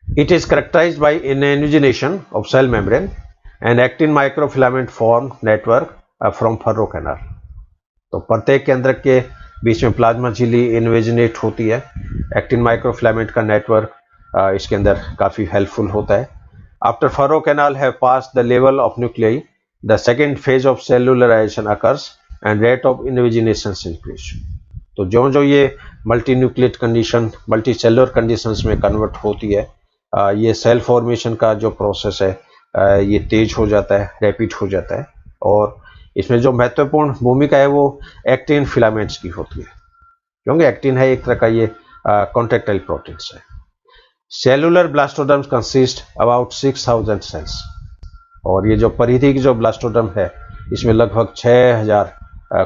It is characterised by invagination of cell membrane and actin microfilament form network from furrow canal. तो प्रत्येक केंद्रक के बीच में प्लाज्मा झिल्ली इन्वेजिनेट होती है। एक्टिन माइक्रोफिलामेंट का नेटवर्क इसके अंदर काफ़ी हेल्पफुल होता है। After furrow canal have pass the level of nuclei, the second phase of cellularisation occurs and rate of invagination increase. तो जो जो ये multi nucleate condition, multi cellular conditions में कन्वर्ट होती है, ये सेल फॉर्मेशन का जो प्रोसेस है ये तेज हो जाता है, रैपिड हो जाता है। और इसमें जो महत्वपूर्ण भूमिका है वो एक्टिन फिलामेंट्स की होती है, क्योंकि एक्टिन है एक तरह का ये कॉन्ट्रैक्टाइल प्रोटीन्स है। सेलुलर ब्लास्टोडर्म्स कंसिस्ट अबाउट 6000 सेल्स, और ये जो परिधि की जो ब्लास्टोडर्म है इसमें लगभग 6000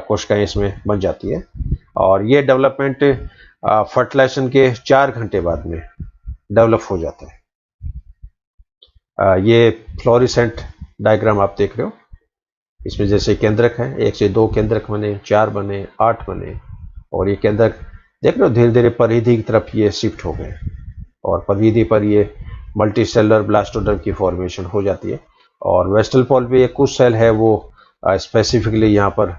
कोशिकाएं इसमें बन जाती है। और ये डेवलपमेंट फर्टिलाइजेशन के 4 घंटे बाद में डेवलप हो जाता है। ये फ्लोरिसेंट डायग्राम आप देख रहे हो, इसमें जैसे केंद्रक है, 1 से 2 केंद्रक बने, 4 बने, 8 बने, और ये केंद्रक देख रहे हो धीरे धीरे परिधि की तरफ ये शिफ्ट हो गए, और परिधि पर ये मल्टी सेलुलर ब्लास्टोडर्म की फॉर्मेशन हो जाती है। और वेस्टल पॉल पे कुछ सेल है वो स्पेसिफिकली यहाँ पर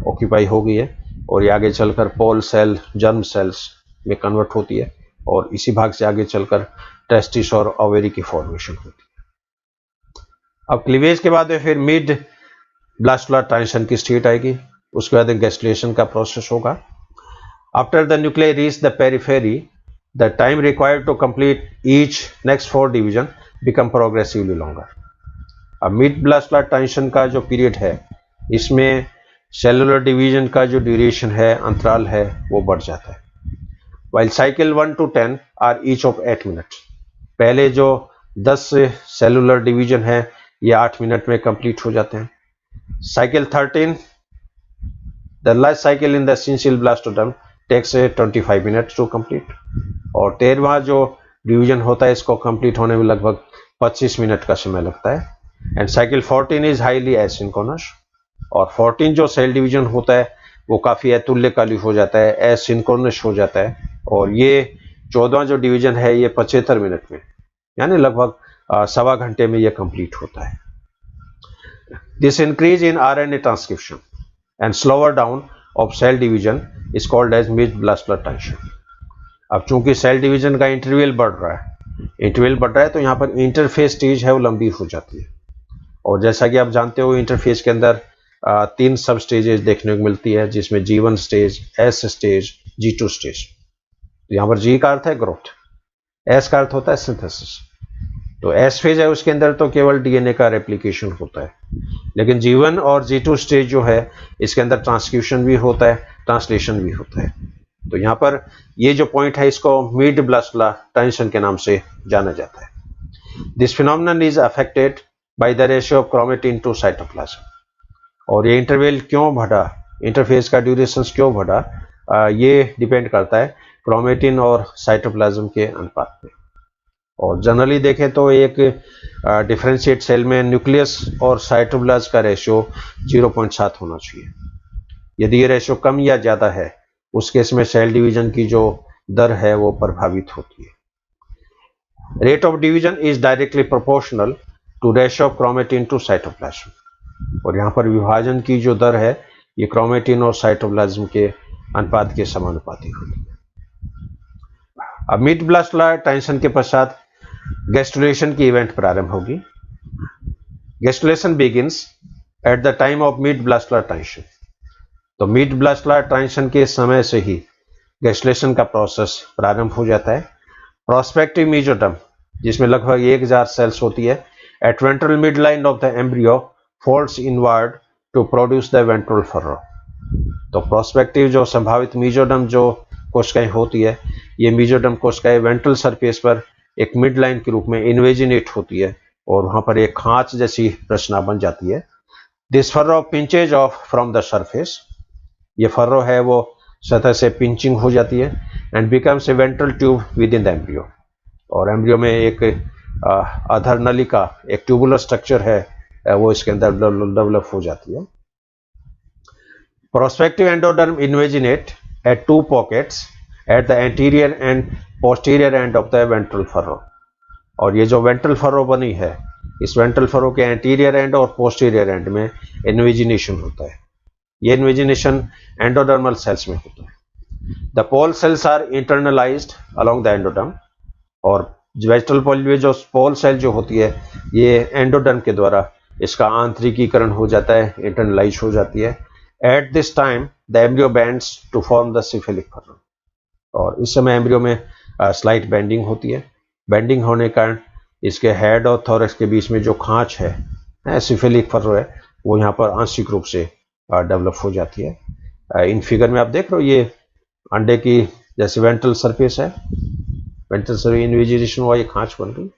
ऑक्यूपाई हो गई है, और ये आगे चलकर पोल सेल, जर्म सेल्स में कन्वर्ट होती है, और इसी भाग से आगे चलकर टेस्टिस और ओवेरी की फॉर्मेशन होती है। अब क्लीवेज के बाद फिर मिड ब्लास्टुलर ट्रांजिशन की स्टेट आएगी, उसके बाद गैस्ट्रुलेशन का प्रोसेस होगा। After the nuclei reach the periphery, the time required to complete each next 4 division become progressively longer. अब मिड ब्लास्टुलर ट्रांजिशन का जो पीरियड है इसमें सेलुलर डिवीजन का जो ड्यूरेशन है, अंतराल है, वो बढ़ जाता है। While cycle 1 to 10 are each of 8 minute. पहले जो 10 सेलुलर डिवीजन है ये 8 मिनट में कंप्लीट हो जाते हैं। Cycle 13, the last cycle in the syncytial blastoderm takes 25 minutes to complete. और 13वां जो डिवीजन होता है इसको कंप्लीट होने में लगभग 25 मिनट का समय लगता है। And cycle 14 is highly asynchronous, और 14 जो सेल डिवीजन होता है वो काफ़ी अतुल्यकाली हो जाता है, एसिंक्रोनस हो जाता है। और ये 14वां जो डिवीजन है ये 75 मिनट में, यानी लगभग सवा घंटे में ये कंप्लीट होता है। This increase in RNA transcription and slower down of cell division is called as mid ब्लास्टुलर transition. अब चूंकि सेल डिवीजन का इंटरवल बढ़ रहा है तो यहाँ पर इंटरफेस स्टेज है वो लंबी हो जाती है। और जैसा कि आप जानते हो इंटरफेस के अंदर 3 सब स्टेजेस देखने को मिलती है, जिसमें G1 stage, S stage, G2 stage. तो यहाँ पर G का अर्थ है ग्रोथ, S का अर्थ होता है सिंथेसिस। तो S फेज है उसके अंदर तो केवल डीएनए का रेप्लिकेशन होता है, लेकिन G1 और G2 स्टेज जो है इसके अंदर ट्रांसक्रिप्शन भी होता है, ट्रांसलेशन भी होता है। तो यहाँ पर ये जो पॉइंट है इसको मिड ब्लास्टुलर ट्रांजिशन के नाम से जाना जाता है। This phenomenon is affected by the ratio of chromatin to cytoplasm. और ये इंटरवल क्यों बढ़ा, इंटरफेस का ड्यूरेशन क्यों बढ़ा, ये डिपेंड करता है क्रोमेटिन और साइटोप्लाज्म के अनुपात पे। और जनरली देखें तो एक डिफरेंशिएट सेल में न्यूक्लियस और साइटोप्लाज्म का रेशियो 0.7 होना चाहिए। यदि ये रेशियो कम या ज़्यादा है उस केस में सेल डिवीजन की जो दर है वो प्रभावित होती है। Rate of division is directly proportional to ratio of chromatin to cytoplasm. और यहाँ पर विभाजन की जो दर है ये क्रोमेटिन और साइटोप्लाज्म के अनुपात के समानुपाती होती है। अब मिड ब्लास्टुलर ट्रांजिशन के पश्चात गैस्ट्रुलेशन की इवेंट प्रारंभ होगी। Gastrulation begins at the time of mid ब्लास्टुलर transition. तो मिड ब्लास्टुलर ट्रांजिशन के समय से ही गैस्ट्रुलेशन का प्रोसेस प्रारंभ हो जाता है। प्रोस्पेक्टिव मेसोडर्म, जिसमें लगभग 1000 सेल्स होती है, at ventral mid line of the embryo folds inward to produce the ventral furrow. तो प्रोस्पेक्टिव जो संभावित मेसोडर्म जो कोशिकाएं होती है, ये मेसोडर्म कोशिकाएं वेंट्रल सरफेस पर एक मिड लाइन के रूप में इन्वेजिनेट होती है, और वहां पर एक खांच जैसी रचना बन जाती है। This furrow pinches off from the surface. ये फर्रो है वो सतह से पिंचिंग हो जाती है and becomes a ventral tube within the embryo. और एम्ब्रियो में एक अधर नलिका, एक ट्यूबुलर स्ट्रक्चर है वो इसके अंदर डेवलप हो जाती है। Prospective endoderm invaginate at 2 pockets at the anterior and posterior end of the ventral furrow. और ये जो वेंट्रल फर्रो बनी है इस वेंट्रल फरो के एंटीरियर एंड और पोस्टीरियर एंड में इन्विजिनेशन होता है। ये इन्विजिनेशन एंडोडर्मल सेल्स में होता है। The pole cells are internalized along the endoderm, और वेजिटल पॉल में जो पोल सेल जो होती है ये एंडोडर्म के द्वारा इसका आंतरिकीकरण हो जाता है, इंटरनलाइज हो जाती है। At this time the embryo bends to form the cephalic furrow, और इस समय एम्ब्रियो में स्लाइट बेंडिंग होती है। बेंडिंग होने के कारण इसके हेड और थोरक्स के बीच में जो खांच है सिफिलिक फरो है, वो यहाँ पर आंशिक रूप से डेवलप हो जाती है। इन फिगर में आप देख रहे हो ये अंडे की जैसे वेंट्रल सरफेस है, वेंट्रल सरफेस इन्विजिनेशन हुआ, ये खांच बन गई।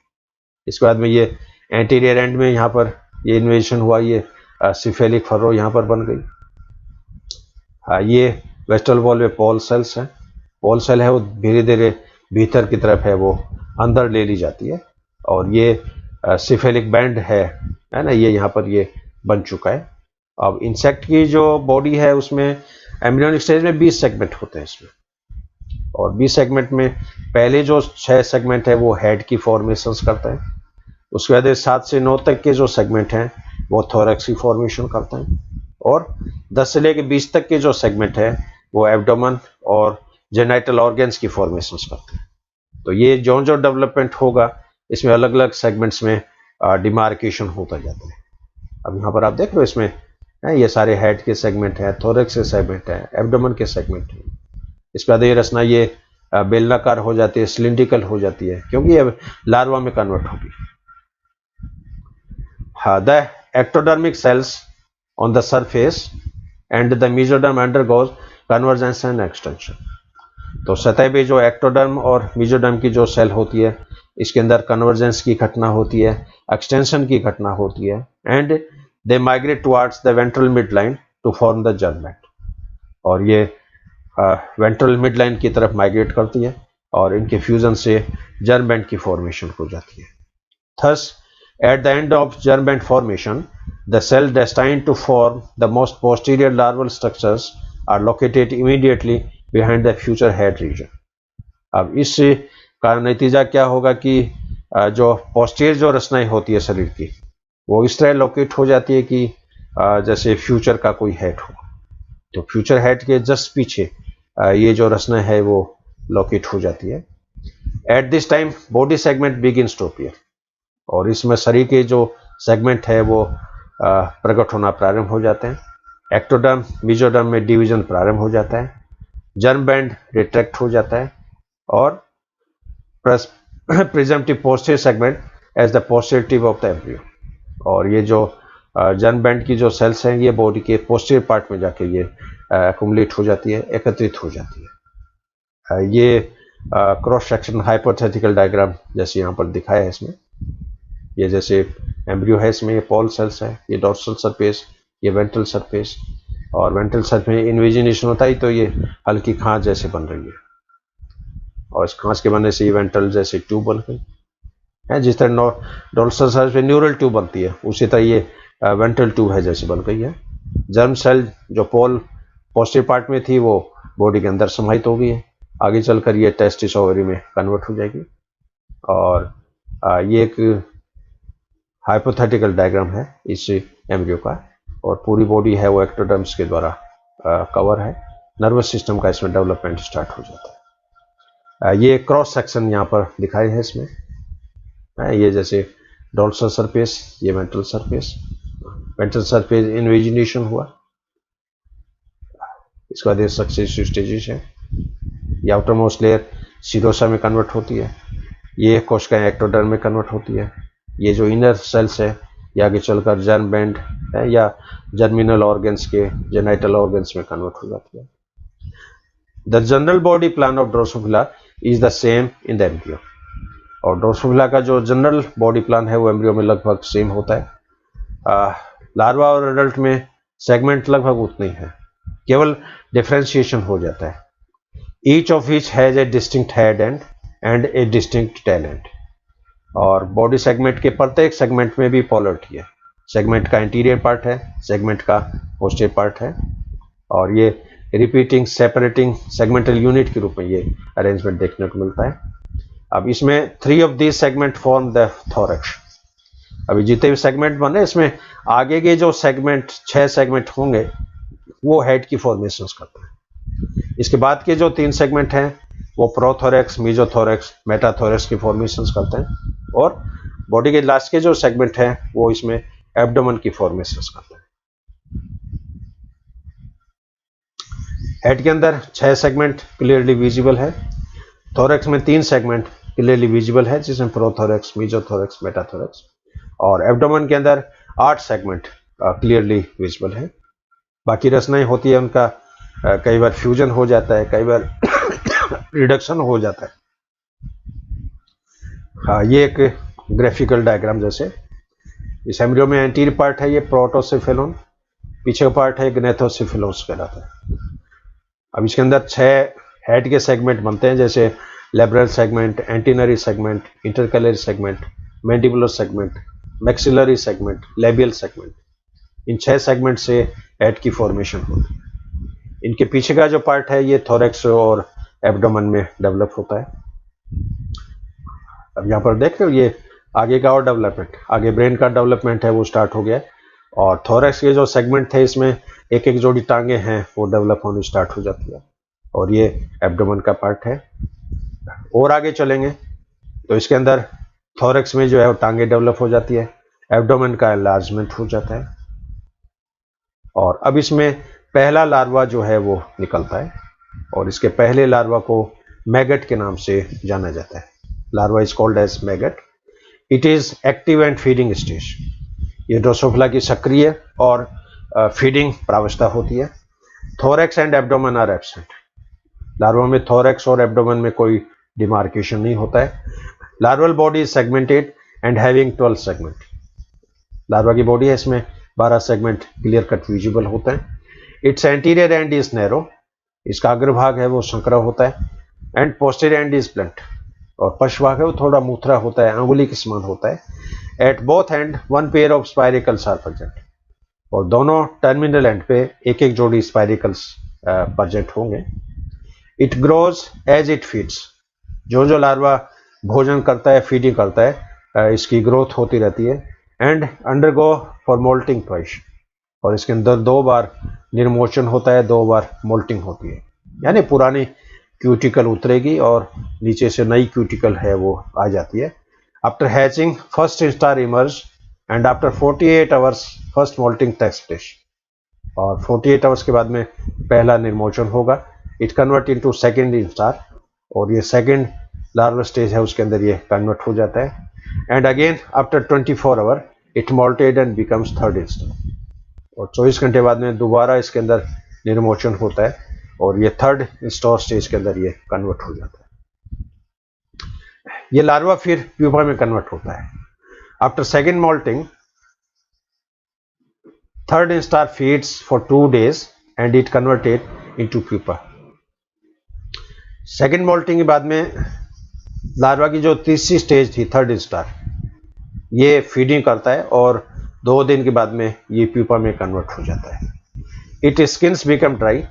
इसके बाद में ये एंटीरियर एंड में यहाँ पर ये इन्विजिनेशन हुआ, ये सिफिलिक फरो यहाँ पर बन गई। ये वेजिटल वॉल में पोल सेल्स हैं। पोल सेल है वो धीरे धीरे भीतर की तरफ है वो अंदर ले ली जाती है, और ये सिफिलिक बैंड है ना, ये यहाँ पर ये बन चुका है। अब इंसेक्ट की जो बॉडी है उसमें एम्ब्रियोनिक स्टेज में 20 सेगमेंट होते हैं इसमें, और 20 सेगमेंट में पहले जो 6 सेगमेंट है वो हेड की फॉर्मेशंस करता है। उसके बाद 7 से 9 तक के जो सेगमेंट हैं वो थोरैक्स की फॉर्मेशन करते हैं, और 10 से लेकर 20 तक के जो सेगमेंट है वो एब्डोमेन और जेनाइटल ऑर्गन्स की फॉर्मेशंस करते हैं। तो ये जो जो डेवलपमेंट होगा इसमें अलग अलग सेगमेंट्स में डिमार्केशन होता जाता है। अब यहाँ पर आप देख लो इसमें ये सारे हेड के सेगमेंट है, थोरैक्स के सेगमेंट है, एब्डोमेन के सेगमेंट है। इसके बाद ये रचना ये बेलनाकार हो जाती है, सिलिंड्रिकल हो जाती है, क्योंकि ये लार्वा में कन्वर्ट होगी। The ectodermic cells on the surface and the mesoderm undergoes convergence and extension. तो सतह पे जो एक्टोडर्म और मेसोडर्म की जो सेल होती है इसके अंदर कन्वर्जेंस की घटना होती है, एक्सटेंशन की घटना होती है, and they migrate towards the ventral mid line to form the germ band, और ये वेंट्रल मिड लाइन की तरफ माइग्रेट करती है और इनके फ्यूजन से जर्म बैंड की फॉर्मेशन हो जाती है। Thus, at the end of germ band formation, the cell destined to form the most posterior larval structures are located immediately behind the future head region. अब इस का नतीजा क्या होगा कि जो पोस्टीरियर जो रचनाएं होती है शरीर की वो इस तरह लोकेट हो जाती है कि जैसे फ्यूचर का कोई हेड हो, तो फ्यूचर हेड के जस्ट पीछे ये जो रचना है वो लोकेट हो जाती है। At this time body segment begins to appear, और इसमें शरीर के जो सेगमेंट है वो प्रकट होना प्रारंभ हो जाते हैं। एक्टोडर्म मेसोडर्म में डिवीजन प्रारंभ हो जाता है, जर्म बैंड रिट्रैक्ट हो जाता है, और presumptive posterior segment as the posterior tip of the embryo, और ये जो जर्म बैंड की जो सेल्स हैं ये बॉडी के पोस्टीरियर पार्ट में जाके ये एक्युमुलेट हो जाती है, एकत्रित हो जाती है। ये क्रॉस सेक्शन हाइपोथेटिकल डायग्राम जैसे यहाँ पर दिखाया है इसमें, ये जैसे एम्ब्रियो है इसमें ये पोल सेल्स है, ये डोर्सल सरफेस, ये वेंट्रल सरफेस, और वेंट्रल सरफेस में इन्विजिनेशन होता है तो ये हल्की खांच जैसे बन रही है, और इस खांच के बनने से ये वेंट्रल जैसे ट्यूब बन गई है। जिस तरह डोर्सल सरफेस पे न्यूरल ट्यूब बनती है उसी तरह ये वेंट्रल ट्यूब है जैसे बन गई है। जर्म सेल जो पोल पोस्टीरियर पार्ट में थी वो बॉडी के अंदर समाहित हो गई है, आगे चलकर ये टेस्टिस ओवरी में कन्वर्ट हो जाएगी। और ये एक हाइपोथेटिकल डायग्राम है इस एम्ब्रियो का, और पूरी बॉडी है वो एक्टोडर्म्स के द्वारा कवर है। नर्वस सिस्टम का इसमें डेवलपमेंट स्टार्ट हो जाता है। ये क्रॉस सेक्शन यहाँ पर दिखाए है इसमें, ये जैसे डोर्सल सरफेस, ये वेंट्रल सरफेस, वेंट्रल सरफेस इन्विजिनेशन हुआ, इसके बाद ये सक्सेसिव स्टेजेस है। ये आउटर मोस्ट लेयर सीरोसा में कन्वर्ट होती है, ये कोशिकाएं एक्टोडर्म में कन्वर्ट होती है, ये जो इनर सेल्स है ये आगे चलकर जर्म बैंड है या जर्मिनल ऑर्गन्स के जेनाइटल ऑर्गन्स में कन्वर्ट हो जाती है। The general body plan of Drosophila is the same in the embryo, और ड्रोसोफिला का जो जनरल बॉडी प्लान है वो एम्ब्रियो में लगभग सेम होता है। लार्वा और एडल्ट में सेगमेंट लगभग उतने ही है, केवल डिफरेंशिएशन हो जाता है। Each of which has a distinct head and a distinct tail end, और बॉडी सेगमेंट के प्रत्येक सेगमेंट में भी पोलरिटी है। सेगमेंट का इंटीरियर पार्ट है, सेगमेंट का पोस्टीरियर पार्ट है, और ये रिपीटिंग सेपरेटिंग सेगमेंटल यूनिट के रूप में ये अरेंजमेंट देखने को मिलता है। अब इसमें 3 of these segment form the thorax, अभी जितने भी सेगमेंट बने इसमें आगे के जो सेगमेंट 6 सेगमेंट होंगे वो हेड की फॉर्मेशन करते हैं। इसके बाद के जो 3 सेगमेंट हैं वो प्रोथोरेक्स, मीजोथोरेक्स, मेटाथोरेक्स की फॉर्मेशन करते हैं और बॉडी के लास्ट के जो सेगमेंट हैं वो इसमें एब्डोमेन की फॉर्मेशन करते हैं। हेड के अंदर 6 सेगमेंट क्लियरली विजिबल है, थोरेक्स में 3 सेगमेंट क्लियरली विजिबल है जिसमें प्रोथोरेक्स, मीजोथोरेक्स, मेटाथोरेक्स, और एब्डोमेन के अंदर 8 सेगमेंट क्लियरली विजिबल है। बाकी रचनाएं होती है उनका कई बार फ्यूजन हो जाता है, कई बार रिडक्शन हो जाता है। ये एक ग्राफिकल डायग्राम जैसे इस एम्ब्रियो में एंटीरियर पार्ट है ये प्रोटोसिफेलोन, पीछे का पार्ट है ग्नेथोसिफेलोस कहलाता है। अब इसके अंदर 6 हेड के सेगमेंट बनते हैं जैसे labral segment, antennary segment, intercalary segment, mandibular segment, maxillary segment, labial segment. इन 6 सेगमेंट से हेड की फॉर्मेशन होती है। इनके पीछे का जो पार्ट है ये थोरेक्स और एब्डोमेन में डेवलप होता है। अब यहाँ पर देख रहे हो ये आगे का और डेवलपमेंट, आगे ब्रेन का डेवलपमेंट है वो स्टार्ट हो गया और थोरेक्स के जो सेगमेंट थे इसमें एक एक जोड़ी टांगे हैं वो डेवलप होनी स्टार्ट हो जाती है और ये एब्डोमेन का पार्ट है। और आगे चलेंगे तो इसके अंदर थोरेक्स में जो है वो टांगे डेवलप हो जाती है, एब्डोमेन का एनलार्जमेंट हो जाता है और अब इसमें पहला लार्वा जो है वो निकलता है और इसके पहले लार्वा को मैगट के नाम से जाना जाता है। Larva is called as maggot. It is active and feeding stage. ये ड्रोसोफिला की सक्रिय और फीडिंग प्रावस्था होती है। Thorax and abdomen are absent. Larva में थोरेक्स और एब्डोमेन में कोई डिमार्केशन नहीं होता है। Larval body is segmented and having 12 segment. Larva की बॉडी है इसमें 12 सेगमेंट क्लियर कट विजिबल होते हैं। Its anterior end is narrow. इसका अग्रभाग है वो संकरा होता है and posterior and is blunt और पश्चभाग है वो थोड़ा मूथरा होता है, अंगुली के समान होता है। At both end 1 pair of spiracles are present और दोनों टर्मिनल एंड पे एक एक जोड़ी स्पाइरिकल्स प्रेजेंट होंगे। It grows as it feeds. जो जो लार्वा भोजन करता है, फीडिंग करता है, इसकी ग्रोथ होती रहती है। And undergo for moulting twice और इसके अंदर 2 बार निर्मोचन होता है, 2 बार मोल्टिंग होती है, यानी पुरानी क्यूटिकल उतरेगी और नीचे से नई क्यूटिकल है वो आ जाती है। After hatching first instar emerge and after 48 hours first moulting takes place और 48 आवर्स के बाद में पहला निर्मोचन होगा। It convert into second instar और ये सेकंड लार्वा स्टेज है उसके अंदर ये कन्वर्ट हो जाता है। And again after 24 hour it molted and becomes third instar और 24 घंटे बाद में दोबारा इसके अंदर निर्मोचन होता है और ये थर्ड इंस्टार स्टेज के अंदर ये कन्वर्ट हो जाता है। ये लार्वा फिर प्यूपा में कन्वर्ट होता है। After second moulting third instar feeds for 2 days and it converted into pupa. Second moulting के बाद में लार्वा की जो तीसरी स्टेज थी थर्ड इंस्टार, ये फीडिंग करता है और 2 दिन के बाद में ये प्यूपा में कन्वर्ट हो जाता है। It skins become dry.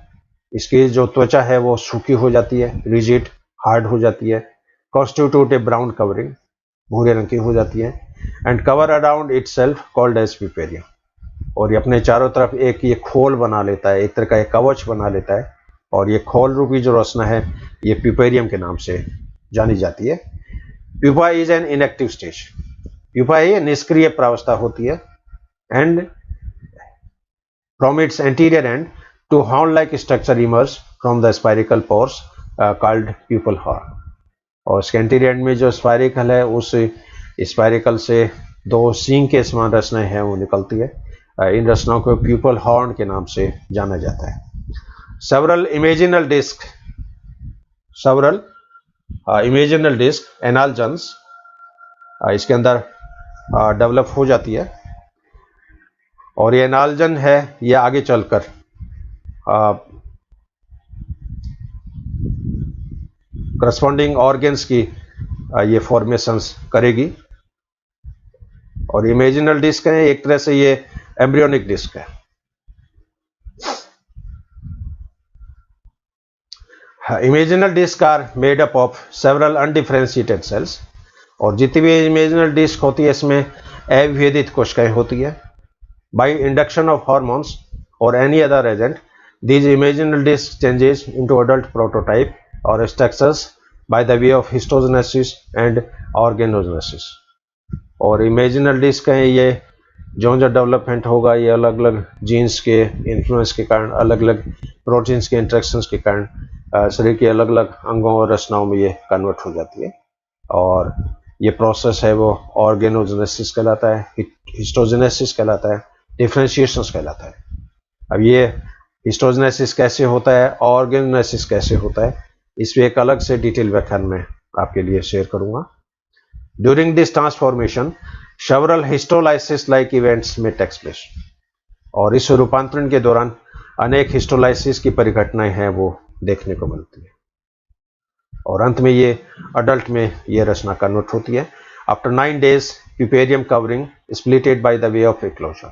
इसकी जो त्वचा है वो सूखी हो जाती है, रिजिड, हार्ड हो जाती है। कॉन्स्टिट्यूट ए ब्राउन कवरिंग, भूरे रंग की हो जाती है। And cover around itself called as puparium और ये अपने चारों तरफ एक ये खोल बना लेता है, एक तरह का एक कवच बना लेता है और ये खोल रूपी जो रचना है ये प्यूपेरियम के नाम से जानी जाती है। Pupa is an inactive stage. Pupa ये निष्क्रिय प्रावस्था होती है and from its anterior end two horn like structure emerge from the spiracle pores called pupal horn और इसके एंटीरियर एंड में जो स्पाइरिकल है उस स्पाइरिकल से 2 सींग के समान रचनाएं हैं वो निकलती है। इन रचनाओं को प्यूपल हॉर्न के नाम से जाना जाता है। सेवरल इमेजिनल डिस्क एनालजन्स इसके अंदर डेवलप हो जाती है और ये एनालजन है ये आगे चलकर करस्पॉन्डिंग ऑर्गन्स की ये फॉर्मेशंस करेगी और इमेजिनल डिस्क है एक तरह से ये एम्ब्रियोनिक डिस्क है। Imaginal disc are made up of several undifferentiated cells और जितनी भी इमेजिनल डिस्क होती है इसमें अविभेदित कोशिकाएं होती है। बाई इंडक्शन ऑफ हॉर्मोन्स और any other agent these imaginal disc changes into adult prototype or structures by the way of histogenesis and organogenesis। और इमेजिनल डिस्क है ये जो डेवलपमेंट होगा ये अलग अलग जीन्स के इन्फ्लुएंस के कारण, अलग अलग प्रोटीन्स के इंट्रैक्शंस के कारण शरीर के अलग अलग अंगों और रचनाओं में ये कन्वर्ट हो जाती है। और ये प्रोसेस है वो ऑर्गेनोजेनेसिस कहलाता है, हिस्टोजेनेसिस कहलाता है, डिफरेंशिएशन कहलाता है। अब ये हिस्टोजेनेसिस कैसे होता है, ऑर्गेनोजेनेसिस कैसे होता है, इस पे एक अलग से डिटेल व्याख्यान में आपके लिए शेयर करूंगा। During this transformation several histolysis like events में टेक्स प्लेस। और इस रूपांतरण के दौरान अनेक हिस्टोलाइसिस की परिघटनाएं हैं वो देखने को मिलती है। और अंत में ये अडल्ट में ये रचना कन्वर्ट होती है। After 9 days puparium covering splitted by the way of eclosion.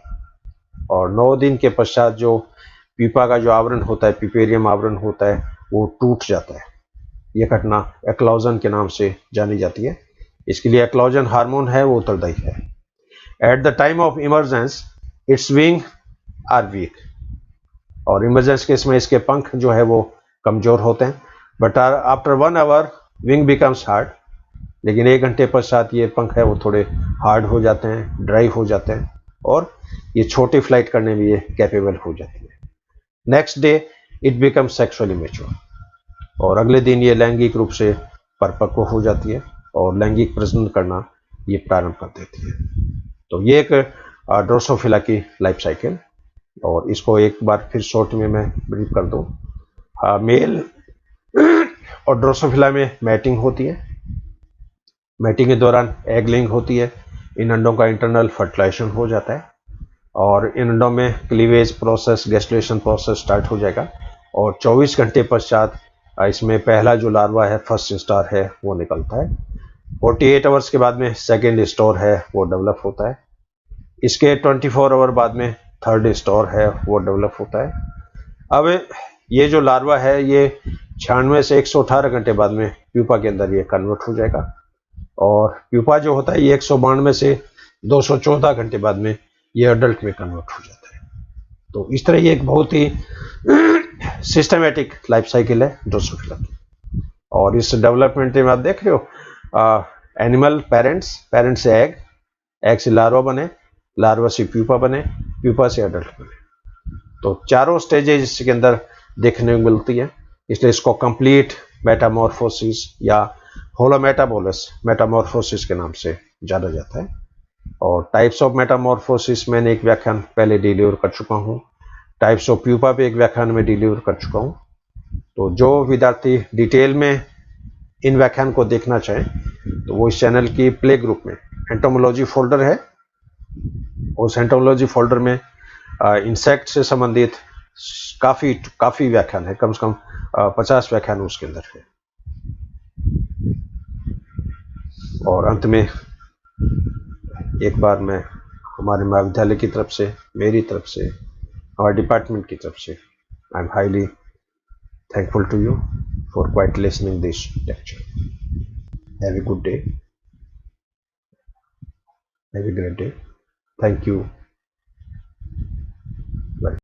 और 9 दिन के पश्चात जो प्यूपा का जो आवरण होता है, प्यूपेरियम आवरण होता है, वो टूट जाता है। ये घटना एक्लोजन के नाम से जानी जाती है। इसके लिए एक्लोजन हार्मोन है वो उत्तरदायी है। At the time of emergence its wing are weak. और इमरजेंस केस में इसके पंख जो है वो कमजोर होते हैं। But after 1 hour wing becomes hard. लेकिन 1 घंटे पश्चात ये पंख है वो थोड़े हार्ड हो जाते हैं, ड्राई हो जाते हैं और ये छोटी फ्लाइट करने में ये कैपेबल हो जाती है। Next day it become sexually mature. और अगले दिन ये लैंगिक रूप से परिपक्व हो जाती है और लैंगिक प्रजनन करना ये प्रारंभ कर देती है। तो ये एक ड्रोसोफिला की लाइफ साइकिल। और इसको एक बार फिर शॉर्ट में मैं ब्रीफ कर दूं। मेल और ड्रोसोफिला में मैटिंग होती है। मैटिंग के दौरान एग लेइंग होती है। इन अंडों का इंटरनल फर्टिलाइजेशन हो जाता है और इन अंडों में cleavage process, gastrulation process start हो जाएगा। और 24 घंटे पश्चात इसमें पहला जो लार्वा है, फर्स्ट स्टार है, वो निकलता है। 48 आवर्स के बाद में सेकेंड स्टोर है वो डेवलप होता है। इसके 24 आवर बाद में थर्ड स्टोर है वो डेवलप होता है। अब ये जो लार्वा है ये 96 से 118 घंटे बाद में प्यूपा के अंदर ये कन्वर्ट हो जाएगा। और प्यूपा जो होता है ये 192 से 214 घंटे बाद में ये अडल्ट में कन्वर्ट हो जाता है। तो इस तरह ये एक बहुत ही सिस्टमेटिक लाइफ साइकिल है ड्रोसोफिला की। और इस डेवलपमेंट में आप देख रहे हो एनिमल पेरेंट्स से एग से लार्वा बने, लार्वा से प्यूपा बने, प्यूपा से अडल्ट बने। तो चारों स्टेजेस इसके अंदर देखने को मिलती है। इसलिए इसको कंप्लीट मेटामॉर्फोसिस या होलोमेटाबोलस मेटामॉर्फोसिस के नाम से जाना जाता है। और टाइप्स ऑफ मेटामॉर्फोसिस मैंने एक व्याख्यान पहले डिलीवर कर चुका हूँ। टाइप्स ऑफ प्यूपा पे एक व्याख्यान में डिलीवर कर चुका हूँ। तो जो विद्यार्थी डिटेल में इन व्याख्यान को देखना चाहें तो वो इस चैनल की प्ले ग्रुप में एंटोमोलॉजी फोल्डर है। उस एंटोमोलॉजी फोल्डर में इंसेक्ट से संबंधित काफी व्याख्यान है, कम से कम 50 व्याख्यान उसके अंदर है। और अंत में एक बार मैं हमारे महाविद्यालय की तरफ से, मेरी तरफ से, हमारे डिपार्टमेंट की तरफ से I am highly thankful to you for quite listening this lecture. Have a good day. Have a great day. Thank you.